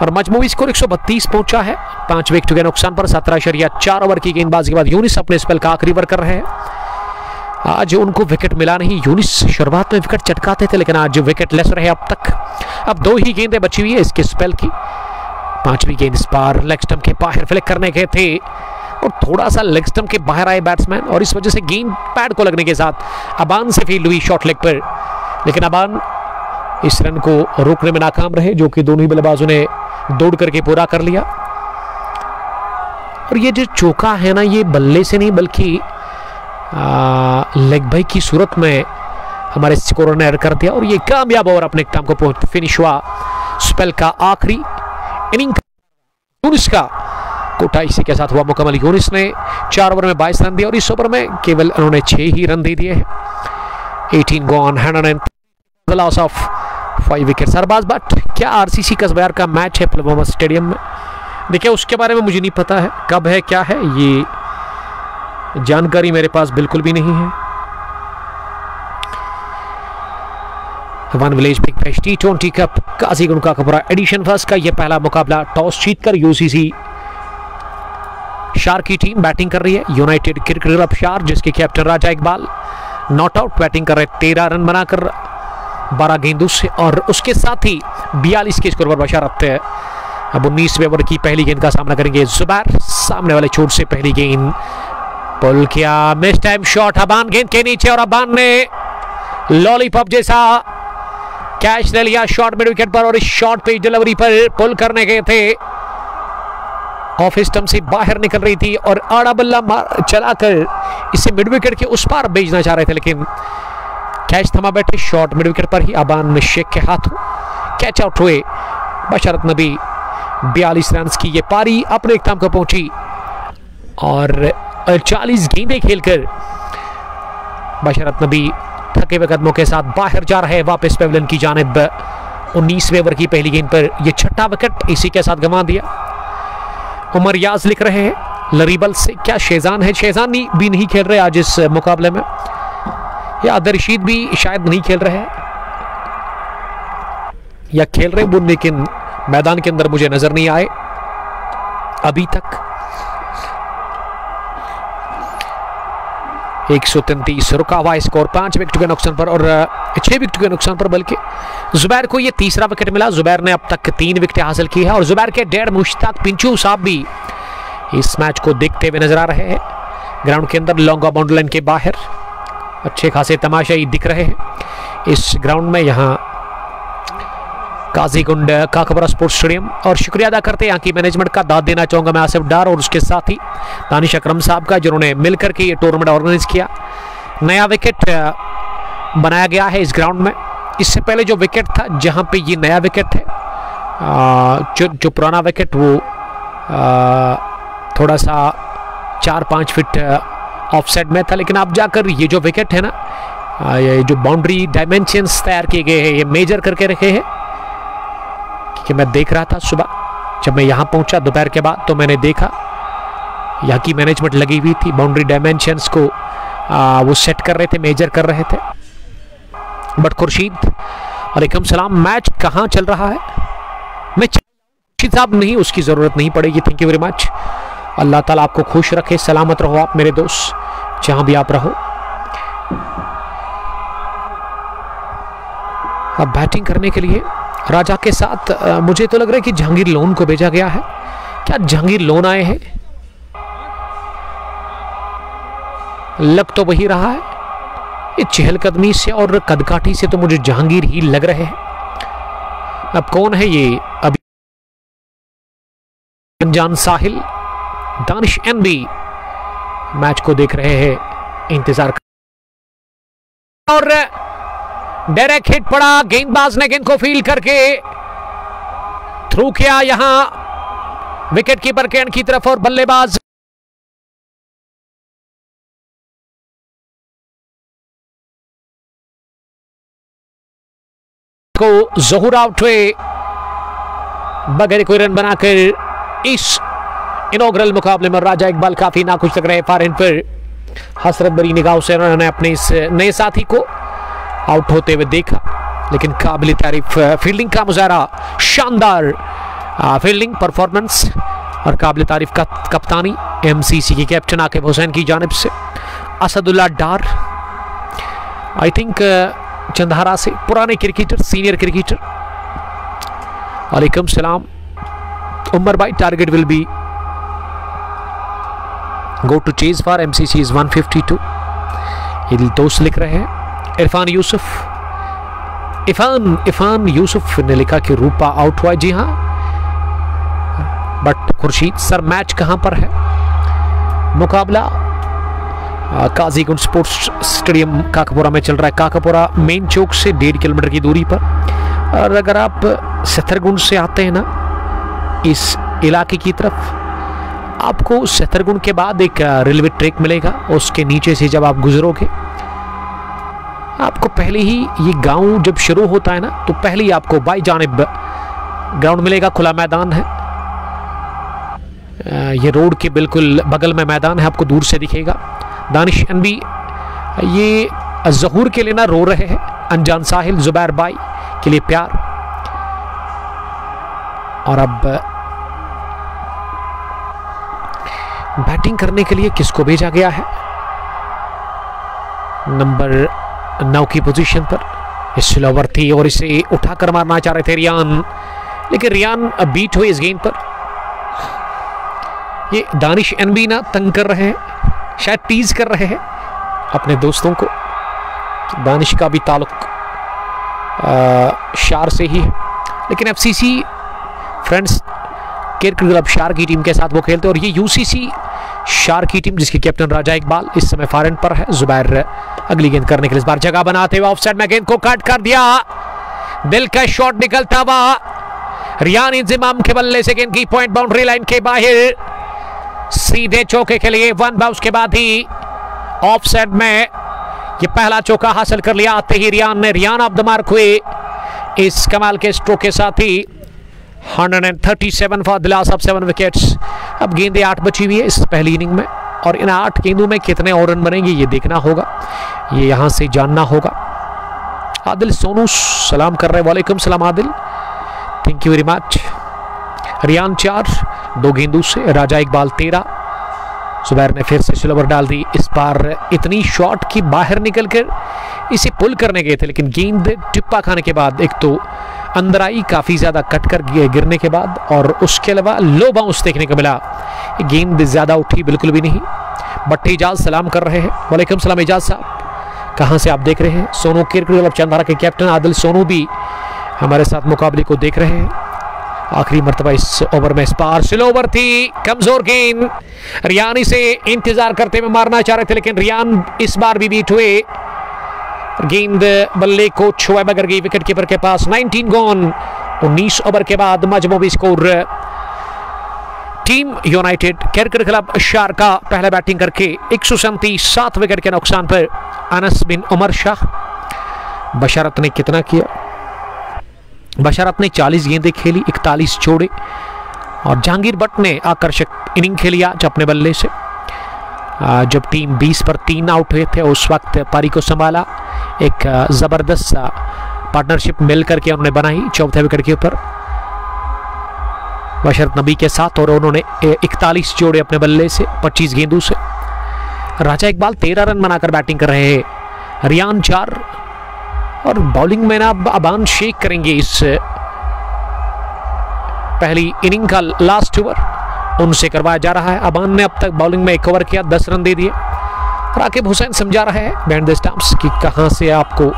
और मजमूई स्कोर 132 पहुंचा है। 5 विकेट के नुकसान पर 17.4 ओवर की गेंदबाजी के बाद यूनिस अपने स्पेल का आखिरी ओवर कर रहे हैं। आज उनको विकेट मिला नहीं। यूनिस शुरुआत में विकेट चटकाते थे लेकिन आज विकेट लेस रहे अब तक। अब 2 ही गेंदें बची हुई है इसके स्पेल की। 5वीं गेंद इस बार लेग स्टंप के बाहर फ्लिक करने के थे और थोड़ा सा लेग स्टंप के बाहर आए बैट्समैन और इस वजह से गेंद पैड को लगने के साथ अबान से फील्ड हुई शॉर्ट लेग पर, लेकिन अबान इस रन को रोकने में नाकाम रहे जो कि दोनों ही बल्लेबाजों ने दौड़ करके पूरा कर लिया। और ये जो चौका है ना, ये बल्ले से नहीं बल्कि लेग बाई की सूरत में हमारे स्कोरर ने एड कर दिया और ये कामयाब ओवर अपने काम को फिनिश हुआ। स्पेल का आखिरी इनिंग यूनिस का कोटा इसी के साथ हुआ मुकम्मल। यूनिस ने 4 ओवर में 22 रन दिए और इस ओवर में केवल उन्होंने 6 ही रन दे दिए हैं। 18 gone, 100 loss of 5 wicket. Arbaz Butt, क्या आरसीसी कसबार का मैच है पुलवामा स्टेडियम में? देखिए उसके बारे में मुझे नहीं पता है, कब है क्या है ये जानकारी मेरे पास बिल्कुल भी नहीं है। One village big bash T20 cup Qazigund Kakapora edition first का यह पहला मुकाबला टॉस जीतकर यूसीसी शार की टीम बैटिंग कर रही है। यूनाइटेड क्रिकेट क्लब शार जिसके captain Raja Iqbal not out batting कर रहे, 13 रन बनाकर 12 गेंदों से और उसके साथ ही 42 के स्कोर पर बशारत है। अब 19वें ओवर की पहली गेंद का सामना करेंगे जुबैर। सामने वाले चोट से पहली गेंद पुल किया, मिस टाइम शॉट अबान गेंद के नीचे और अबान ने लॉलीपॉप जैसा कैच ले लिया शॉट मिड विकेट पर और इस शॉट पे डिलीवरी पर पुल करने गए थे, ऑफ स्टंप से बाहर निकल रही थी और आड़ा बल्ला चलाकर इसे मिड विकेट के उस पार भेजना चाह रहे थे लेकिन कैच थमा बैठे। शॉट मिड विकेट पर ही अबान शेख के हाथों कैच आउट हुए। बशरत नबी 42 रन की ये पारी अपने इख्तिताम को पहुंची और 40 गेंदें खेलकर बशरत नबी थके हुए कदमों के साथ बाहर जा रहे हैं वापस पेवलियन की जानिब। 19वें ओवर की पहली गेंद पर यह 6ठा विकेट इसी के साथ गंवा दिया। उमर याज लिख रहे हैं लरीबल से, क्या शेजान है? शेजान भी नहीं खेल रहे आज इस मुकाबले में, या आदर रशीद भी शायद नहीं खेल रहे हैं या खेल रहे वो लेकिन मैदान के अंदर मुझे नजर नहीं आए अभी तक। 133 रुका हुआ स्कोर 5 विकेट के नुकसान पर और 6 विकेट के नुकसान पर, बल्कि जुबैर को यह तीसरा विकेट मिला। जुबैर ने अब तक 3 विकेट हासिल की है और जुबैर के डैड मुश्ताक पिंचू साहब भी इस मैच को देखते हुए नजर आ रहे हैं। ग्राउंड के अंदर लॉन्गा बाउंड्री लाइन के बाहर अच्छे खासे तमाशाई दिख रहे हैं इस ग्राउंड में, यहाँ काजीगुंड काकापुरा स्पोर्ट्स स्टेडियम। और शुक्रिया अदा करते हैं यहाँ की मैनेजमेंट का, दाद देना चाहूँगा मैं आसिफ डार और उसके साथ ही दानिश अकरम साहब का जिन्होंने मिलकर के ये टूर्नामेंट ऑर्गेनाइज किया। नया विकेट बनाया गया है इस ग्राउंड में। इससे पहले जो विकेट था जहाँ पे ये नया विकेट है, जो पुराना विकेट वो थोड़ा सा 4-5 फीट ऑफसाइड में था, लेकिन अब जाकर ये जो विकेट है ना, ये जो बाउंड्री डायमेंशंस तैयार किए गए हैं ये मेजर करके रखे हैं। कि मैं देख रहा था सुबह जब मैं यहाँ पहुँचा दोपहर के बाद, तो मैंने देखा यहाँ की मैनेजमेंट लगी हुई थी, बाउंड्री डायमेंशंस को वो सेट कर रहे थे, मेजर कर रहे थे। बट खुर्शीद वालेकुम सलाम, मैच कहाँ चल रहा है? मैं साहब नहीं, उसकी जरूरत नहीं पड़ेगी। Thank you very much. Allah ताला आपको खुश रखे, सलामत रहो आप मेरे दोस्त, जहां भी आप रहो। अब बैटिंग करने के लिए राजा के साथ मुझे तो लग रहा है कि जहांगीर लोन को भेजा गया है। क्या जहांगीर लोन आए हैं? लग तो वही रहा है। ये चहलकदमी से और कदकाठी से तो मुझे जहांगीर ही लग रहे हैं। अब कौन है ये? अभी अनजान साहिल, दानिश एनबी मैच को देख रहे हैं, इंतजार कर। और डायरेक्ट हिट पड़ा, गेंदबाज ने गेंद को फील्ड करके थ्रू किया यहां विकेट कीपर के एंड की तरफ, और बल्लेबाज को जहूर आउट हुए बगैर कोई रन बनाकर इस इनॉग्रल मुकाबले में राजा इकबाल काफी नाखुश लग रहे हैं। फार एंड पर हसरत भरी निगाहों से उन्होंने अपने इस नए साथी को आउट होते हुए देखा, लेकिन काबिल तारीफ फील्डिंग का मुजाहरा, शानदार फील्डिंग परफॉर्मेंस और काबिल तारीफ का कप्तानी एमसीसी के कैप्टन आकिब हुसैन की जानिब से। असदुल्ला डार आई थिंक चंदहारा से, पुराने क्रिकेटर, सीनियर क्रिकेटर। वालेकुम सलाम उमर भाई। Target will be go to chase for MCC is 152। ये दोस्त लिख रहे हैं। इरफान यूसुफ ने लिखा कि रूपा आउट हुआ। जी हाँ, बट खुर्शीद सर मैच कहां पर है? मुकाबला काजीगुंड स्पोर्ट्स स्टेडियम काकापुरा में चल रहा है। काकापुरा मेन चौक से 1.5 किलोमीटर की दूरी पर। और अगर आप सेथरगुंड से आते हैं ना इस इलाके की तरफ, आपको सेथरगुंड के बाद एक रेलवे ट्रैक मिलेगा, उसके नीचे से जब आप गुजरोगे आपको पहले ही ये गांव जब शुरू होता है ना, तो पहले ही आपको बाई जानिब ग्राउंड मिलेगा, खुला मैदान है। ये रोड के बिल्कुल बगल में मैदान है, आपको दूर से दिखेगा। दानिश एनबी ये जहूर के लिए ना रो रहे हैं, अनजान साहिल जुबैर भाई के लिए प्यार। और अब बैटिंग करने के लिए किसको भेजा गया है? नंबर 9 की पोजीशन पर स्लोवर थी और इसे उठाकर मारना चाह रहे थे रियान, लेकिन रियान बीट हुए इस गेंद पर। ये दानिश एनबी ना तंग कर रहे हैं, शायद टीज कर रहे हैं अपने दोस्तों को। दानिश का भी ताल्लुक शार से ही है, लेकिन एफसीसी फ्रेंड्स क्रिकेट क्लब शार की टीम के साथ वो खेलते हैं। और ये यूसीसी शार की टीम जिसकी कैप्टन राजा इकबाल इस समय फॉरन पर है। जुबैर अगली गेंद करने के लिए इस बार जगह बनाते हुए ऑफसाइड में गेंद को कट कर दिया, दिल का शॉट निकलता हुआ रियान इंतजाम के बल्ले से गेंद की पॉइंट बाउंड्री लाइन के बाहर सीधे चौके के लिए 1 बाउंस के बाद ही ऑफसाइड में ये पहला चौका हासिल कर लिया। आते ही रियान ऑफ द मार्क हुए इस कमाल के स्ट्रोक के साथ ही 137 for the loss of 7 wickets. अब गेंदें 8 बची हुई है इस पहली इनिंग में, और इन 8 गेंदों में कितने और रन बनेंगे ये देखना होगा, ये यहां से जानना होगा। आदिल सोनू सलाम कर रहे हैं। वालेकुम सलाम Adil, thank you very much. Riyan 4, 2 गेंदों से, राजा इकबाल 13। जुबैर ने फिर से स्लोवर डाल दी, इस बार इतनी शॉट की बाहर निकलकर इसे पुल करने गए थे, लेकिन गेंद टिप्पा खाने के बाद एक तो अंदर आई काफी ज्यादा कट कर गिरने के बाद, और उसके अलावा लो बाउंस देखने को मिला। गेंद ज्यादा उठी बिल्कुल भी नहीं। भट्टी इजाज सलाम कर रहे हैं। वालेकुम सलाम इजाज साहब, कहां से आप देख रहे हैं? सोनू क्रिकेट क्लब चंदारा के कैप्टन आदिल सोनू भी हमारे साथ मुकाबले को देख रहे हैं। आखिरी मर्तबा इस ओवर में स्पार स्लोवर थी, कमजोर गेंद, रियान इसे इंतजार करते हुए मारना चाह रहे थे, लेकिन रियान इस बार भी बीट हुए। गेंद बल्ले को छुआ बगैर गई विकेट कीपर के पास। 19 गॉन, 19 ओवर के बाद मजमूई score team united cricket club Shar का पहले बैटिंग करके 137 विकेट के नुकसान पर अनस बिन उमर शाह। बशरत ने कितना किया? बशरत ने 40 गेंदें खेली, 41 छोड़े, और जहांगीर भट्ट ने आकर्षक इनिंग खेली आज अपने बल्ले से। जब टीम 20 पर 3 आउट हुए थे उस वक्त पारी को संभाला, एक जबरदस्त पार्टनरशिप मिल करके उन्होंने बनाई चौथे विकेट के ऊपर। बशरत नबी के साथ, और उन्होंने 41 जोड़े अपने बल्ले से 25 गेंदों से। राजा इकबाल 13 रन बनाकर बैटिंग कर रहे हैं। रियान 4, और बॉलिंग में ना अब अबान शेख करेंगे इस पहली इनिंग का लास्ट ओवर, उनसे करवाया जा रहा है। अबान ने अब तक बॉलिंग में 1 ओवर किया, 10 रन दे दिए। राकिब हुसैन समझा रहे हैं बिहाइंड द स्टंप्स कि कहां से आपको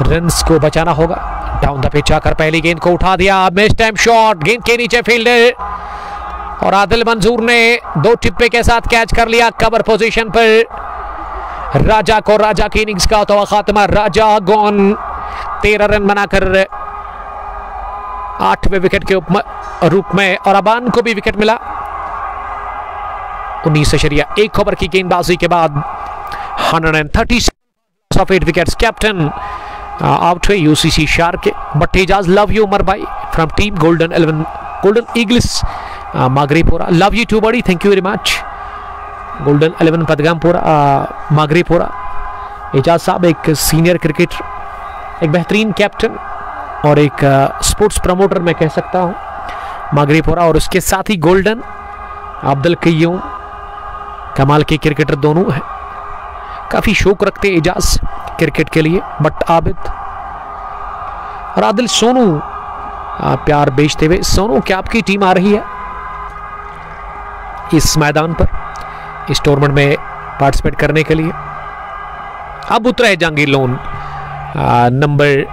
रन्स को बचाना होगा। डाउन द पिच आकर पहली गेंद को उठा दिया, मिस टाइम शॉट, गेंद के नीचे फील्डर, और आदिल मंजूर ने 2 टिप्पे के साथ कैच कर लिया कवर पोजीशन पर। राजा को, राजा की इनिंग्स का तो खात्मा, राजा गॉन 13 रन बनाकर 8वें विकेट के रूप में, और अबान को भी विकेट मिला। 19.1 ओवर की गेंदबाजी के बाद 136 ऑफ 8 विकेट्स। कैप्टन आउट हुए यूसीसी शार्क के। बट एजाज, लव यू उमर भाई from team golden 11 golden eagles Magripora, love you too buddy, thank you very much. Golden 11 Padgampora Magripora. Aijaz साहब एक सीनियर क्रिकेटर, एक बेहतरीन कैप्टन और एक स्पोर्ट्स प्रमोटर मैं कह सकता हूँ मागरीपुरा, और उसके साथ ही गोल्डन अब्दुल कय्यूम, कमाल के क्रिकेटर दोनों हैं। काफी शौक रखते एजाज क्रिकेट के लिए। बट आबिद और आदिल सोनू प्यार बेचते हुए। सोनू, क्या आपकी टीम आ रही है इस मैदान पर इस टूर्नामेंट में पार्टिसिपेट करने के लिए? अब उतरे जहांगीर लोन नंबर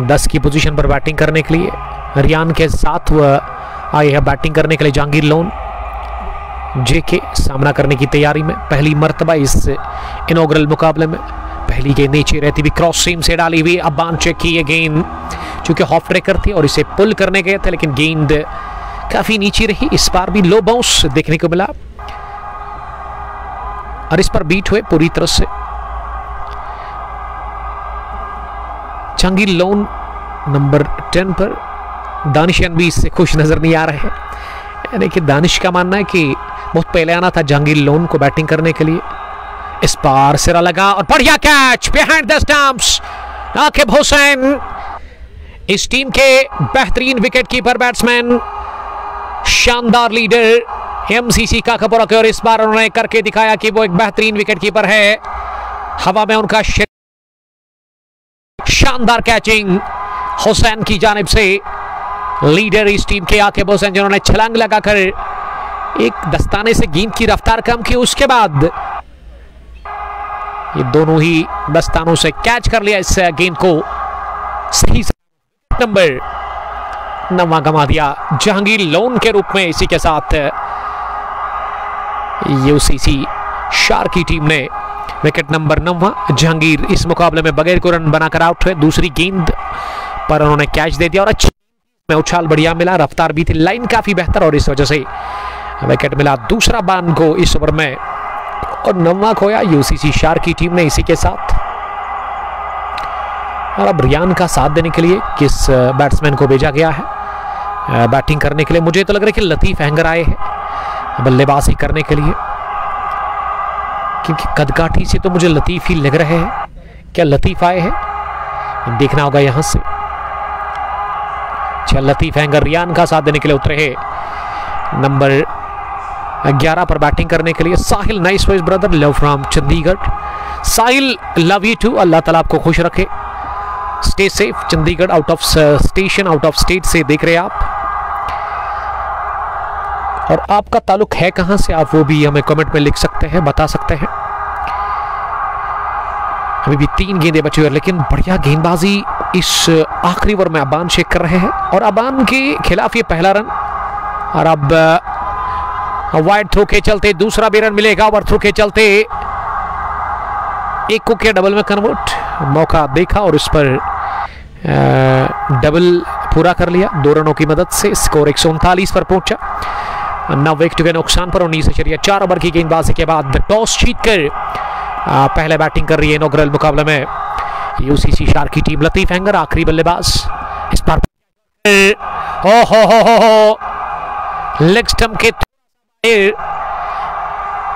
10 की पोजीशन पर बैटिंग करने के लिए। रियान के साथ वह आए हैं बैटिंग करने के लिए। जहांगीर लोन जेके सामना करने की तैयारी में, पहली मर्तबा इस इनॉग्रल मुकाबले में। पहली गेंद नीचे रहती हुई क्रॉस सीम से डाली हुई। अबान चेक की ये गेंद, चूंकि हॉफ ट्रेकर थी और इसे पुल करने गए थे, लेकिन गेंद काफी नीचे रही। इस बार भी लो बाउंस देखने को मिला और इस पर बीट हुए पूरी तरह से। जहांगीर लोन नंबर 10 पर। दानिशन भी इससे खुश नजर नहीं आ रहे हैं, यानी कि दानिश का मानना है कि बहुत पहले आना था जहांगीर लोन को बैटिंग करने के लिए। इस पार सिरा लगा और बढ़िया catch behind the stumps. Raqib Hussain इस टीम के बेहतरीन विकेट कीपर बैट्समैन, शानदार लीडर एमसीसी काकापुरा के, और इस बार उन्होंने करके दिखाया कि वो एक बेहतरीन विकेट कीपर है। हवा में उनका शानदार कैचिंग हुसैन की जानिब से। लीडर इस टीम के राकिब हुसैन, जिन्होंने छलांग लगाकर एक दस्ताने से गेंद की रफ्तार कम की, उसके बाद ये दोनों ही दस्तानों से कैच कर लिया इस गेंद को। सही नंबर 9 गंवा दिया जहांगीर लोन के रूप में। इसी के साथ यूसीसी शार्क की टीम ने विकेट नंबर 9 जहांगीर इस मुकाबले में बगैर कोई रन बनाकर आउट हुए। दूसरी गेंद पर उन्होंने कैच दे दिया और अच्छी में उछाल बढ़िया मिला, रफ्तार भी थी, लाइन काफी बेहतर, और इस वजह से विकेट मिला दूसरा बान को इस ओवर में, और 9वां खोया यूसीसी शार्क की टीम ने इसी के साथ। और अब रियान का साथ देने के लिए किस बैट्समैन को भेजा गया है बैटिंग करने के लिए? मुझे तो लग रहा है कि लतीफ हैंगर आए हैं बल्लेबाजी करने के लिए, क्योंकि कदकाठी से तो मुझे लतीफ ही लग रहे हैं। क्या लतीफ आए हैं? देखना होगा यहां से। लतीफ हैंगर रियान का साथ देने के लिए उतरे हैं नंबर 11 पर बैटिंग करने के लिए। Sahil, nice voice brother, love from Chandigarh. Sahil, love you too, Allah ताला आपको खुश रखे, stay safe. Chandigarh out of station, out of state से देख रहे हैं आप, और आपका ताल्लुक है कहां से, आप वो भी हमें कमेंट में लिख सकते हैं, बता सकते हैं। अभी भी 3 गेंदें बची हुई है, लेकिन बढ़िया गेंदबाजी इस आखिरी ओवर में अबान शेख कर रहे हैं, और अबान के खिलाफ ये पहला रन। और अब वाइड थ्रो के चलते दूसरा भी रन मिलेगा। ओवर थ्रो के चलते एक को किया डबल में कन्वर्ट, मौका देखा और उस पर डबल पूरा कर लिया 2 रनों की मदद से। स्कोर 139 पर पहुंचा। 9 विकेट के नुकसान पर 19.4 ओवर की गेंदबाजी के बाद टॉस जीतकर पहले बैटिंग कर रही है इनॉग्रल मुकाबले में यूसीसी शार्क की टीम। लतीफ हैंगर आखिरी बल्लेबाज। इस पर लेग स्टंप के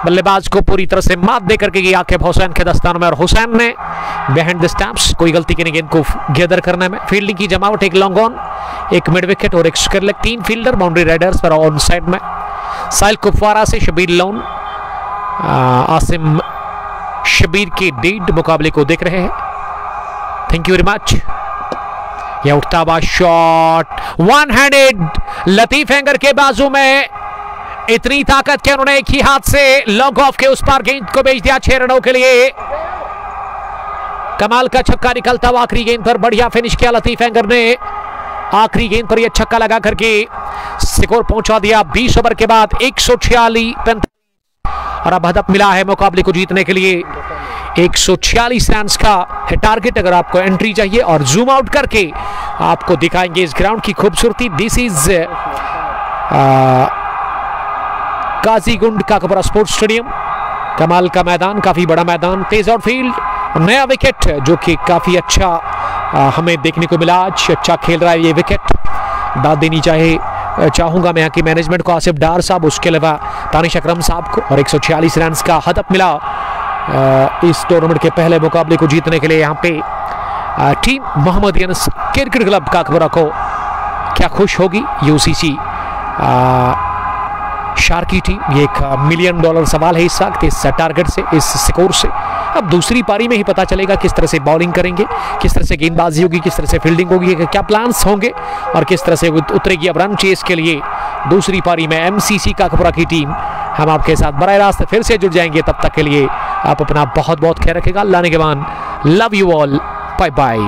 बल्लेबाज को पूरी तरह से मात देकर के आकिब हुसैन के दस्तानों में, और हुसैन ने बिहाइंड द स्टैम्प्स, कोई गलती की नहीं गेंद को गैदर करने में। फील्डिंग की जमावट, एक लॉन्ग ऑन, एक मिड विकेट और एक square leg, 3 fielder boundary Riders पर ऑन साइड में। साहिल कुपवारा से शबीर लोन, आसिम शबीर के डेड मुकाबले को देख रहे हैं। Thank you very much. यह उठता हुआ shot, one handed, Latif hanger के बाजू में इतनी ताकत के उन्होंने एक ही हाथ से लॉन्ग ऑफ के उस पार गेंद को भेज दिया 6 रनों के लिए। कमाल का छक्का निकलता हुआ आखिरी गेंद पर, बढ़िया फिनिश किया लतीफ हैंगर ने। आखिरी गेंद पर यह छक्का लगा करके स्कोर पहुंचा दिया 20 ओवर के बाद 146 और अब हदफ मिला है मुकाबले को जीतने के लिए। 146 रन का है टारगेट। अगर आपको एंट्री चाहिए और जूम आउट करके आपको दिखाएंगे इस ग्राउंड की खूबसूरती। This is Qazigund Kakapora sports stadium. कमाल का मैदान, काफी बड़ा मैदान, तेज आउटफील्ड, नया विकेट जो कि काफी अच्छा हमें देखने को मिला आज। अच्छा खेल रहा है ये विकेट, दाद देनी चाहूंगा मैं यहाँ की मैनेजमेंट को, आसिफ डार साहब, उसके अलावा तानिश अकरम साहब को। और 146 रन का हदफ मिला इस टूर्नामेंट के पहले मुकाबले को जीतने के लिए। यहाँ पे team Mohammad Younis cricket club Kakapora को क्या खुश होगी यूसीसी शार्क की टीम। ये $1 मिलियन सवाल है इस वक्त इस टारगेट से, इस स्कोर से। अब दूसरी पारी में ही पता चलेगा किस तरह से बॉलिंग करेंगे, किस तरह से गेंदबाजी होगी, किस तरह से फील्डिंग होगी, क्या प्लान्स होंगे और किस तरह से उतरेगी अब रन चेस के लिए दूसरी पारी में एमसीसी काकबरा की टीम। हम आपके साथ बराह रास्त फिर से जुड़ जाएंगे। तब तक के लिए आप अपना बहुत बहुत ख्याल रखेगा। अल्लाह ने के बाद love you all, bye bye.